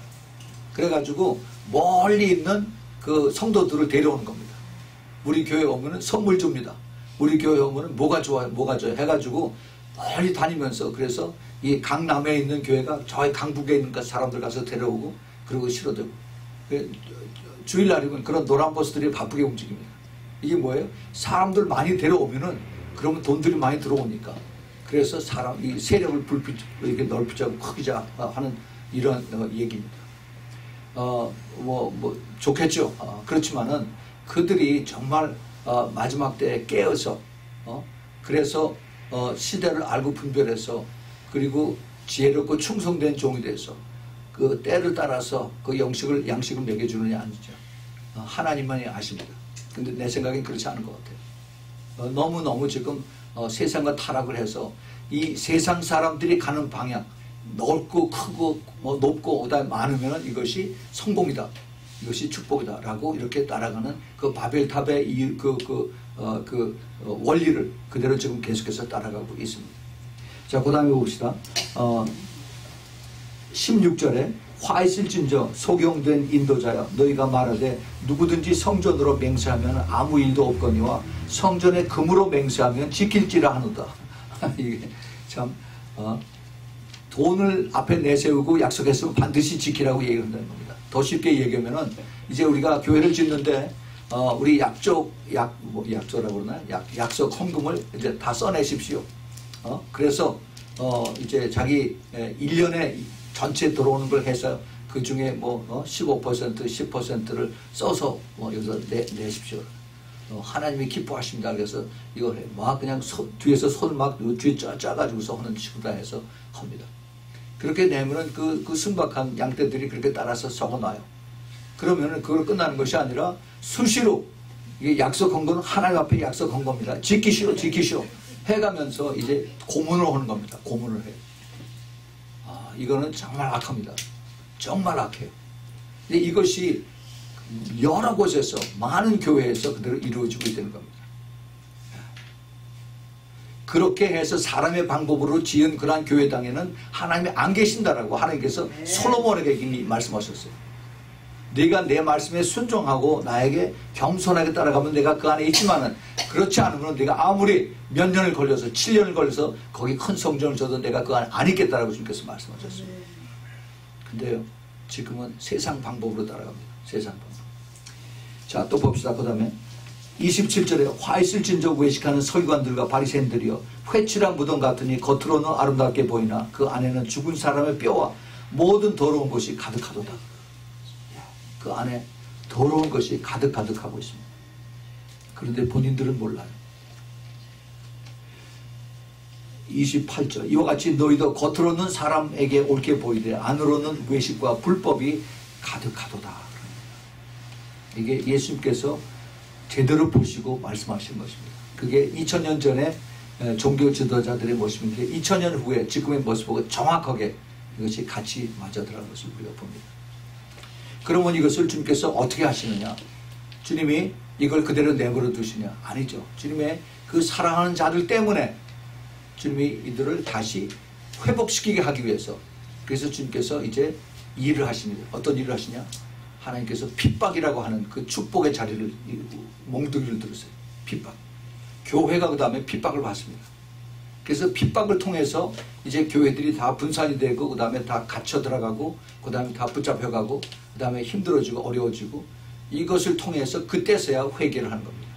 그래가지고 멀리 있는 그 성도들을 데려오는 겁니다. 우리 교회 오면은 선물 줍니다. 우리 교회 오면은 뭐가 좋아요, 뭐가 좋아요 해가지고 멀리 다니면서 그래서 이 강남에 있는 교회가 저희 강북에 있는 사람들 가서 데려오고 그리고 실어들고 주일날이면 그런 노란 버스들이 바쁘게 움직입니다. 이게 뭐예요? 사람들 많이 데려오면은 그러면 돈들이 많이 들어오니까 그래서 이 세력을 이렇게 넓히자고 크기자 하는 이런 얘기입니다. 좋겠죠. 그렇지만은 그들이 정말 마지막 때에 깨어서 그래서 시대를 알고 분별해서 그리고 지혜롭고 충성된 종이 돼서 그 때를 따라서 그 양식을 먹여주느냐 아니죠. 하나님만이 아십니다. 근데 내 생각엔 그렇지 않은 것 같아요. 너무너무 지금 세상과 타락을 해서 이 세상 사람들이 가는 방향 넓고 크고 높고 그다음에 많으면 이것이 성공이다. 이것이 축복이다 라고 이렇게 따라가는 그 바벨탑의 원리를 그대로 지금 계속해서 따라가고 있습니다. 자, 그 다음에 봅시다. 16절에 화 있을진저 소경된 인도자여 너희가 말하되 누구든지 성전으로 맹세하면 아무 일도 없거니와 성전에 금으로 맹세하면 지킬지라 하노다. 이게 참 돈을 앞에 내세우고 약속했으면 반드시 지키라고 얘기한다는 겁니다. 더 쉽게 얘기하면은 이제 우리가 교회를 짓는데 우리 약조라고 그러나 약속 헌금을 이제 다 써내십시오. 그래서 이제 자기 1년에 전체 들어오는 걸 해서 그 중에 15% 10%를 써서 여기서 내십시오. 하나님이 기뻐하십니다. 그래서 이걸 막 그냥 뒤에서 손 막 뒤에 짜가지고서 하는 식으로 해서 합니다. 그렇게 내면은 그 순박한 양떼들이 그렇게 따라서 썩어놔요. 그러면은 그걸 끝나는 것이 아니라 수시로 이게 약속한 건 하나님 앞에 약속한 겁니다. 지키시오 해가면서 이제 고문을 하는 겁니다. 고문을 해요. 이거는 정말 악합니다. 정말 악해요. 근데 이것이 여러 곳에서 많은 교회에서 그대로 이루어지고 있다는 겁니다. 그렇게 해서 사람의 방법으로 지은 그러한 교회당에는 하나님이 안 계신다라고 하나님께서 솔로몬에게 이미 말씀하셨어요. 네가 내 말씀에 순종하고 나에게 겸손하게 따라가면 내가 그 안에 있지만은 그렇지 않으면 네가 아무리 몇 년을 걸려서 7년을 걸려서 거기 큰 성전을 줘도 내가 그 안에 안 있겠다라고 주님께서 말씀하셨어요. 근데요 지금은 세상 방법으로 따라갑니다. 세상 방법. 자, 또 봅시다. 그 다음에 27절에 화 있을진저 외식하는 서기관들과 바리새인들이여 회칠한 무덤 같으니 겉으로는 아름답게 보이나 그 안에는 죽은 사람의 뼈와 모든 더러운 것이 가득하도다. 그 안에 더러운 것이 가득하고 있습니다. 그런데 본인들은 몰라요. 28절 이와 같이 너희도 겉으로는 사람에게 옳게 보이되 안으로는 외식과 불법이 가득하도다. 이게 예수님께서 제대로 보시고 말씀하신 것입니다. 그게 2000년 전에 종교 지도자들의 모습인데 2000년 후에 지금의 모습하고 정확하게 이것이 같이 맞아들어가는 것을 우리가 봅니다. 그러면 이것을 주님께서 어떻게 하시느냐? 주님이 이걸 그대로 내버려 두시냐? 아니죠. 주님의 그 사랑하는 자들 때문에 주님이 이들을 다시 회복시키게 하기 위해서 그래서 주님께서 이제 일을 하십니다. 어떤 일을 하시냐? 하나님께서 핍박이라고 하는 그 축복의 자리를 몽둥이를 들으세요. 핍박. 교회가 그 다음에 핍박을 받습니다. 그래서 핍박을 통해서 이제 교회들이 다 분산이 되고 그 다음에 다 갇혀 들어가고 그 다음에 다 붙잡혀가고 그 다음에 힘들어지고 어려워지고 이것을 통해서 그때서야 회개를 하는 겁니다.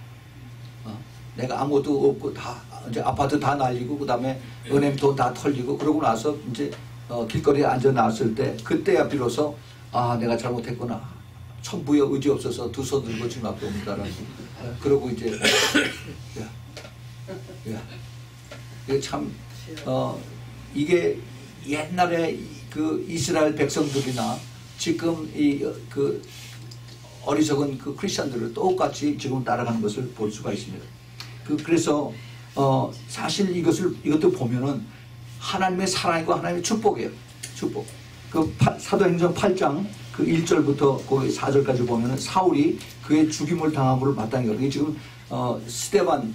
내가 아무것도 없고 다 이제 아파트 다 날리고 그다음에 은행 돈 다 털리고 그러고 나서 이제 길거리에 앉아 나왔을 때 그때야 비로소 아 내가 잘못했구나. 천부의 의지 없어서 두 손 들고 주님 앞에 옵니다라고. 그러고 이제 이게 참 이게 옛날에 그 이스라엘 백성들이나 지금 이 그 어리석은 그 크리스천들을 똑같이 지금 따라가는 것을 볼 수가 있습니다. 그래서 사실 이것도 보면은 하나님의 사랑이고 하나님의 축복이에요. 축복. 그 사도행전 8장 그 1절부터 거기 4절까지 보면은 사울이 그의 죽임을 당함으로 마땅히 이게 지금 스데반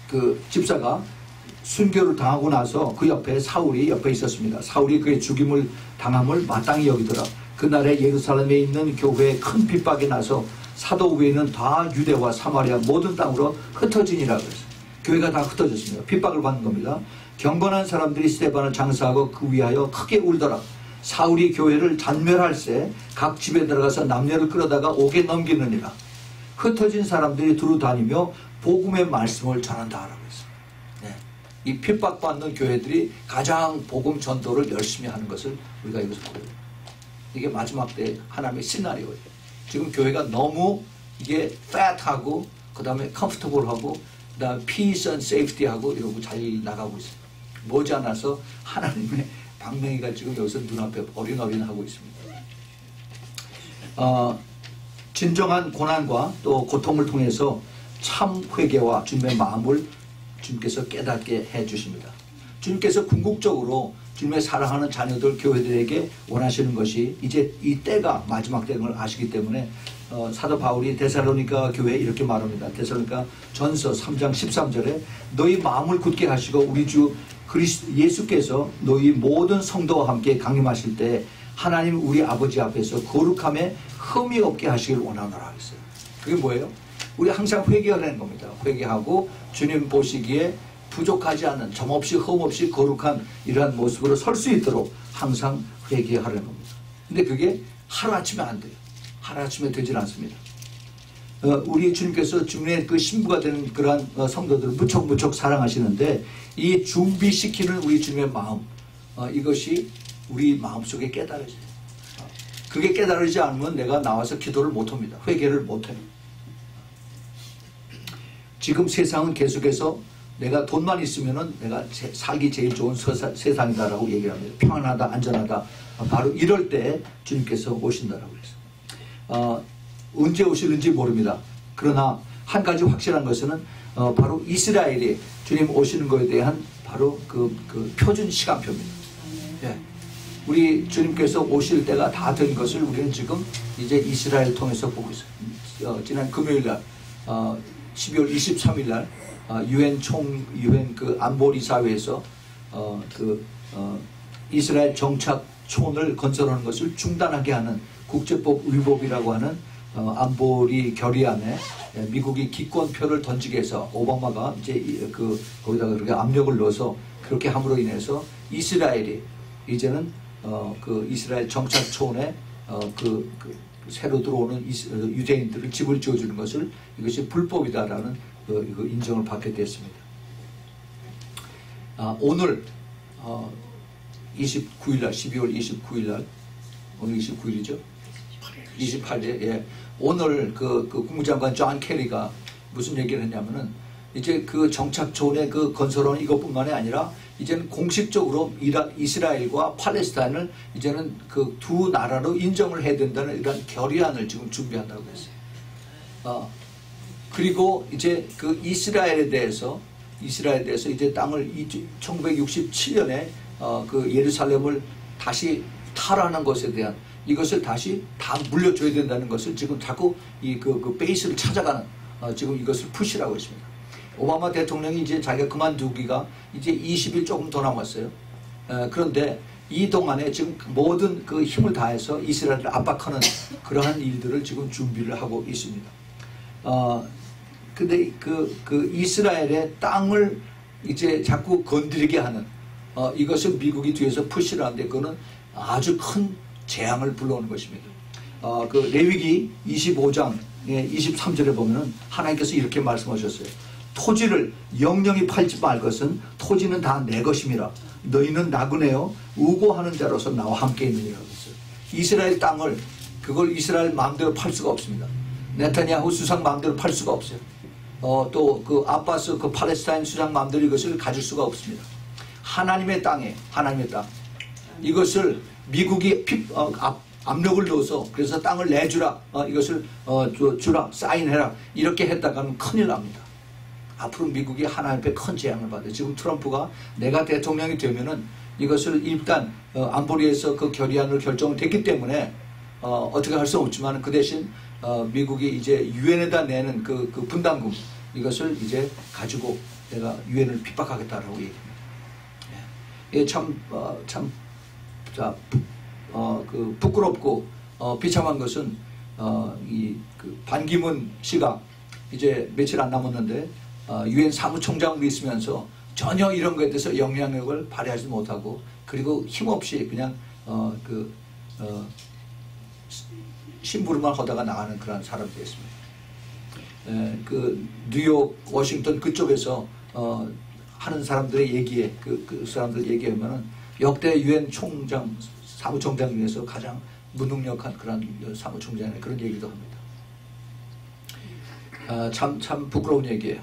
그 집사가 순교를 당하고 나서 그 옆에 사울이 옆에 있었습니다. 사울이 그의 죽임을 당함을 마땅히 여기더라. 그날에 예루살렘에 있는 교회에 큰 핍박이 나서 사도 외에는 다 유대와 사마리아 모든 땅으로 흩어지니라 그랬어요. 교회가 다 흩어졌습니다. 핍박을 받는 겁니다. 경건한 사람들이 스데반을 장사하고 그 위하여 크게 울더라. 사울이 교회를 잔멸할세 각 집에 들어가서 남녀를 끌어다가 옥에 넘기느니라. 흩어진 사람들이 두루 다니며 복음의 말씀을 전한다라고 했어요. 네. 이 핍박받는 교회들이 가장 복음 전도를 열심히 하는 것을 우리가 여기서 보여요. 이게 마지막 때 하나님의 시나리오예요. 지금 교회가 너무 이게 fat하고 그 다음에 comfortable하고 그 다음에 peace and safety하고 이러고 잘 나가고 있어요. 머지않아서 하나님의 방명이가 지금 여기서 눈앞에 어린어린하고 있습니다. 진정한 고난과 또 고통을 통해서 참 회개와 주님의 마음을 주님께서 깨닫게 해주십니다. 주님께서 궁극적으로 주님의 사랑하는 자녀들 교회들에게 원하시는 것이 이제 이 때가 마지막 때인 걸 아시기 때문에 사도 바울이 데살로니가 교회에 이렇게 말합니다. 데살로니가 전서 3장 13절에 너희 마음을 굳게 하시고 우리 주 예수께서 너희 모든 성도와 함께 강림하실 때 하나님 우리 아버지 앞에서 거룩함에 흠이 없게 하시길 원하노라 했어요. 그게 뭐예요? 우리 항상 회개하라는 겁니다. 회개하고 주님 보시기에 부족하지 않은 점없이 흠없이 거룩한 이러한 모습으로 설 수 있도록 항상 회개하라는 겁니다. 근데 그게 하루아침에 안 돼요. 하루아침에 되질 않습니다. 우리 주님께서 주님의 그 신부가 되는 그러한 성도들을 무척 사랑하시는데 이 준비시키는 우리 주님의 마음 이것이 우리 마음속에 깨달아져요. 그게 깨달아지지 않으면 내가 나와서 기도를 못합니다. 회개를 못해요. 지금 세상은 계속해서 내가 돈만 있으면은 내가 살기 제일 좋은 세상이다라고 얘기를 합니다. 평안하다, 안전하다. 바로 이럴 때 주님께서 오신다라고 그랬어요. 언제 오시는지 모릅니다. 그러나 한 가지 확실한 것은 바로 이스라엘이 주님 오시는 것에 대한 바로 그 표준 시간표입니다. 예. 우리 주님께서 오실 때가 다 된 것을 우리는 지금 이제 이스라엘 통해서 보고 있어요. 지난 금요일날 12월 23일날 유엔 그 안보리사회에서 이스라엘 정착촌을 건설하는 것을 중단하게 하는 국제법 위법이라고 하는 안보리 결의안에 미국이 기권표를 던지게 해서 오바마가 이제 거기다가 그렇게 압력을 넣어서 그렇게 함으로 인해서 이스라엘이 이제는 그 이스라엘 정착촌에 새로 들어오는 유대인들을 집을 지어주는 것을 이것이 불법이다라는 인정을 받게 됐습니다. 오늘 29일날 12월 29일날 오늘 29일이죠? 28일 예. 오늘 그 국무장관 존 케리가 무슨 얘기를 했냐면은 이제 그 정착촌의 그 건설은 이것뿐만이 아니라 이제는 공식적으로 이스라엘과 팔레스타인을 이제는 그 두 나라로 인정을 해야 된다는 이런 결의안을 지금 준비한다고 했어요. 그리고 이제 그 이스라엘에 대해서 이제 땅을 1967년에 그 예루살렘을 다시 탈환한 것에 대한 이것을 다시 다 물려줘야 된다는 것을 지금 자꾸 그 베이스를 찾아가는 지금 이것을 푸시라고 했습니다. 오바마 대통령이 이제 자기가 그만두기가 이제 20일 조금 더 남았어요. 그런데 이 동안에 지금 모든 그 힘을 다해서 이스라엘을 압박하는 그러한 일들을 지금 준비를 하고 있습니다. 근데 그 이스라엘의 땅을 이제 자꾸 건드리게 하는 이것을 미국이 뒤에서 푸시를 하는데 그거는 아주 큰 재앙을 불러오는 것입니다. 그 레위기 25장 23절에 보면은 하나님께서 이렇게 말씀하셨어요. 토지를 영영히 팔지 말 것은 토지는 다 내 것임이라. 너희는 나그네요 우고하는 자로서 나와 함께 있느니라 했어요. 이스라엘 땅을 그걸 이스라엘 마음대로 팔 수가 없습니다. 네타냐후 수상 마음대로 팔 수가 없어요. 또 그 아바스 그 팔레스타인 수상 마음대로 이것을 가질 수가 없습니다. 하나님의 땅에 하나님의 땅 이것을 미국이 압력을 넣어서 그래서 땅을 내주라 이것을 주라 사인해라 이렇게 했다가는 큰일 납니다. 앞으로 미국이 하나님 앞에 큰 재앙을 받아요. 지금 트럼프가 내가 대통령이 되면은 이것을 일단 안보리에서 그 결의안을 결정됐기 때문에 어떻게 할 수 없지만 그 대신 미국이 이제 유엔에다 내는 그 분담금 이것을 이제 가지고 내가 유엔을 핍박하겠다라고 얘기합니다. 예, 그 부끄럽고 비참한 것은 그 반기문 씨가 이제 며칠 안 남았는데 유엔 사무총장으로 있으면서 전혀 이런 것에 대해서 영향력을 발휘하지 못하고 그리고 힘없이 그냥 심부름만 하다가 나가는 그런 사람이 됐습니다. 그 뉴욕, 워싱턴 그쪽에서 하는 사람들의 얘기에 그 사람들 얘기하면은 역대 유엔 총장, 사무총장 중에서 가장 무능력한 그런 사무총장의 그런 얘기도 합니다. 참 부끄러운 얘기예요.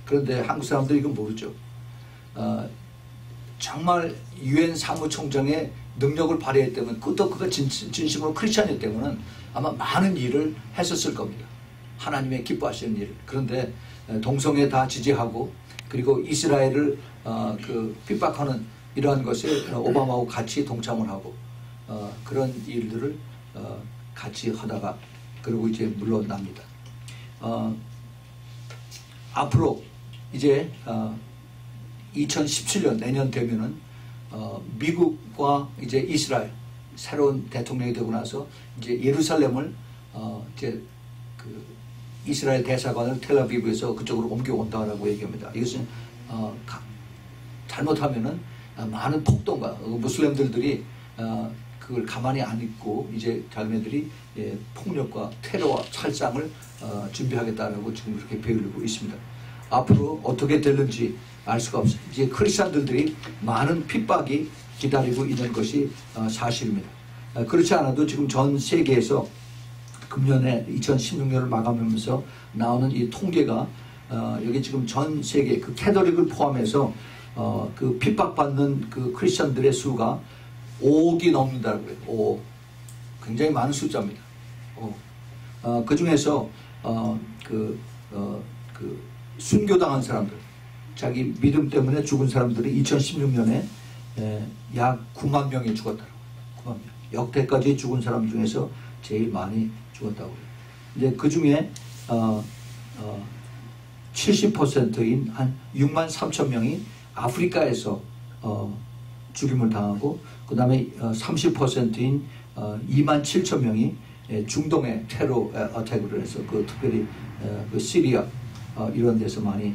그런데 한국 사람들이 이건 모르죠. 정말 유엔 사무총장의 능력을 발휘했다면 또 그가 진심으로 크리스찬이기 때문에 아마 많은 일을 했었을 겁니다. 하나님의 기뻐하시는 일을. 그런데 동성애 다 지지하고 그리고 이스라엘을 핍박하는 이러한 것에 오바마하고 같이 동참을 하고 그런 일들을 같이 하다가 그리고 이제 물러납니다. 앞으로 이제 2017년 내년 되면은 미국과 이제 이스라엘 새로운 대통령이 되고 나서 이제 예루살렘을 이제 그 이스라엘 대사관을 텔아비브에서 그쪽으로 옮겨온다라고 얘기합니다. 이것은 잘못하면은 많은 폭동과 무슬림들이 그걸 가만히 안 있고 이제 자기네들이 폭력과 테러와 살상을 준비하겠다라고 지금 그렇게 배우고 있습니다. 앞으로 어떻게 될는지 알 수가 없어요. 이제 크리스찬들이 많은 핍박이 기다리고 있는 것이 사실입니다. 그렇지 않아도 지금 전 세계에서 금년에 2016년을 마감하면서 나오는 이 통계가 여기 지금 전 세계 그 캐톨릭을 포함해서 그 핍박받는 그 크리스찬들의 수가 5억이 넘는다고 그래요. 5억. 굉장히 많은 숫자입니다. 그 중에서 순교당한 사람들, 자기 믿음 때문에 죽은 사람들이 2016년에 약 9만 명이 죽었다고. 9만 명. 역대까지 죽은 사람 중에서 제일 많이 죽었다고 그래요. 이제 그 중에 70%인 한 6만 3천 명이 아프리카에서 죽임을 당하고 그 다음에 30%인 2만 7천 명이 중동의 테러 어택을 해서 특별히 그 시리아 이런 데서 많이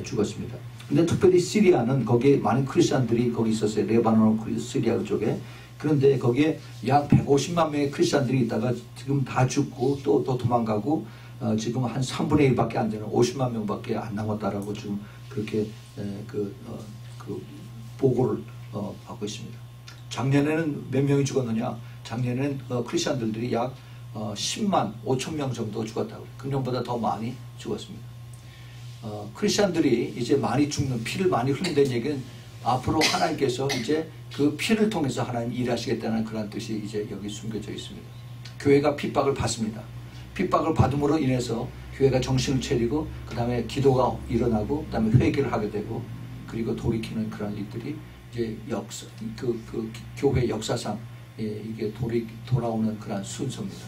죽었습니다. 근데 특별히 시리아는 거기에 많은 크리스찬들이 거기 있었어요. 레바논, 시리아 쪽에. 그런데 거기에 약 150만 명의 크리스찬들이 있다가 지금 다 죽고 또 도망가고 지금 한 3분의 1밖에 안 되는 50만 명밖에 안 남았다라고 지금 그렇게 그 보고를 받고 있습니다. 작년에는 몇 명이 죽었느냐? 작년에는 크리스찬들이 약 10만 5천 명 정도 죽었다고. 금년보다 더 많이 죽었습니다. 크리스찬들이 이제 많이 죽는 피를 많이 흘린다는 얘기는 앞으로 하나님께서 이제 그 피를 통해서 하나님 일하시겠다는 그런 뜻이 이제 여기 숨겨져 있습니다. 교회가 핍박을 받습니다. 핍박을 받음으로 인해서 교회가 정신을 차리고 그 다음에 기도가 일어나고 그 다음에 회개를 하게 되고 그리고 돌이키는 그런 일들이 이제 역사 그 교회 역사상 이게 돌아오는 그런 순서입니다.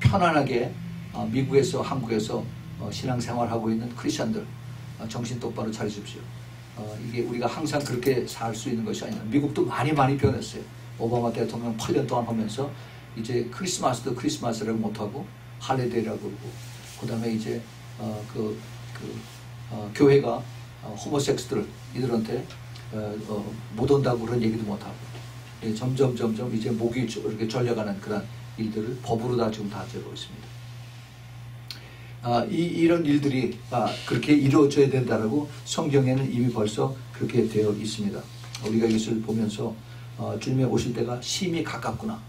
편안하게 미국에서 한국에서 신앙생활하고 있는 크리스천들 정신 똑바로 차리십시오. 이게 우리가 항상 그렇게 살 수 있는 것이 아니라 미국도 많이 변했어요. 오바마 대통령 8년 동안 하면서 이제 크리스마스도 크리스마스라고 못하고 할리데이라고 그러고 그 다음에 이제 교회가 호모섹스들 이들한테 못 온다고 그런 얘기도 못하고 점점 이제 목이 이렇게 졸려가는 그런 일들을 법으로 다 지금 다 제거하고 있습니다. 이런 일들이 그렇게 이루어져야 된다라고 성경에는 이미 벌써 그렇게 되어 있습니다. 우리가 이것을 보면서 주님의 오실 때가 심히 가깝구나.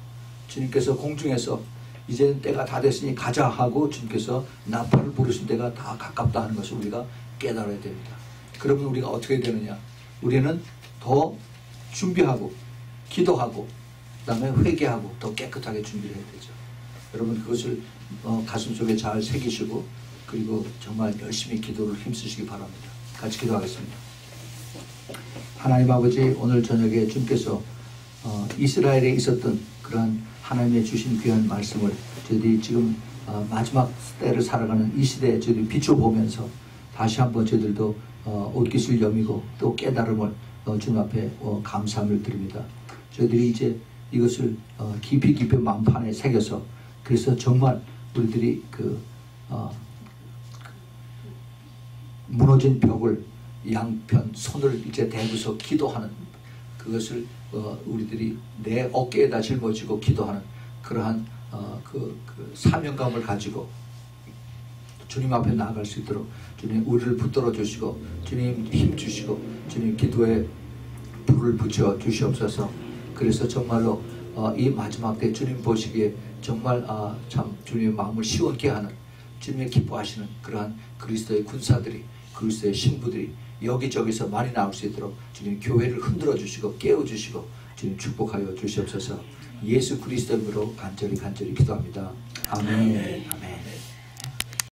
주님께서 공중에서 이제는 때가 다 됐으니 가자 하고 주님께서 나팔을 부르신 때가 다 가깝다 하는 것을 우리가 깨달아야 됩니다. 그러면 우리가 어떻게 해야 되느냐? 우리는 더 준비하고 기도하고 그 다음에 회개하고 더 깨끗하게 준비를 해야 되죠. 여러분 그것을 가슴속에 잘 새기시고 그리고 정말 열심히 기도를 힘쓰시기 바랍니다. 같이 기도하겠습니다. 하나님 아버지, 오늘 저녁에 주님께서 이스라엘에 있었던 그러한 하나님의 주신 귀한 말씀을 저희들이 지금 마지막 때를 살아가는 이 시대에 저희들이 비춰보면서 다시 한번 저희들도 옷깃을 여미고 또 깨달음을 주님 앞에 감사함을 드립니다. 저희들이 이제 이것을 깊이 마음판에 새겨서 그래서 정말 우리들이 무너진 벽을 양편 손을 이제 대고서 기도하는 그것을 우리들이 내 어깨에다 짊어지고 기도하는 그러한 그 사명감을 가지고 주님 앞에 나아갈 수 있도록 주님 우리를 붙들어 주시고 주님 힘 주시고 주님 기도에 불을 붙여 주시옵소서. 그래서 정말로 이 마지막 때 주님 보시기에 정말 참 주님의 마음을 시원케 하는 주님의 기뻐하시는 그러한 그리스도의 군사들이 그리스도의 신부들이 여기저기서 많이 나올 수 있도록 주님 교회를 흔들어 주시고 깨워 주시고 주님 축복하여 주시옵소서. 예수 그리스도의 이름으로 간절히 기도합니다. 아멘. 아멘.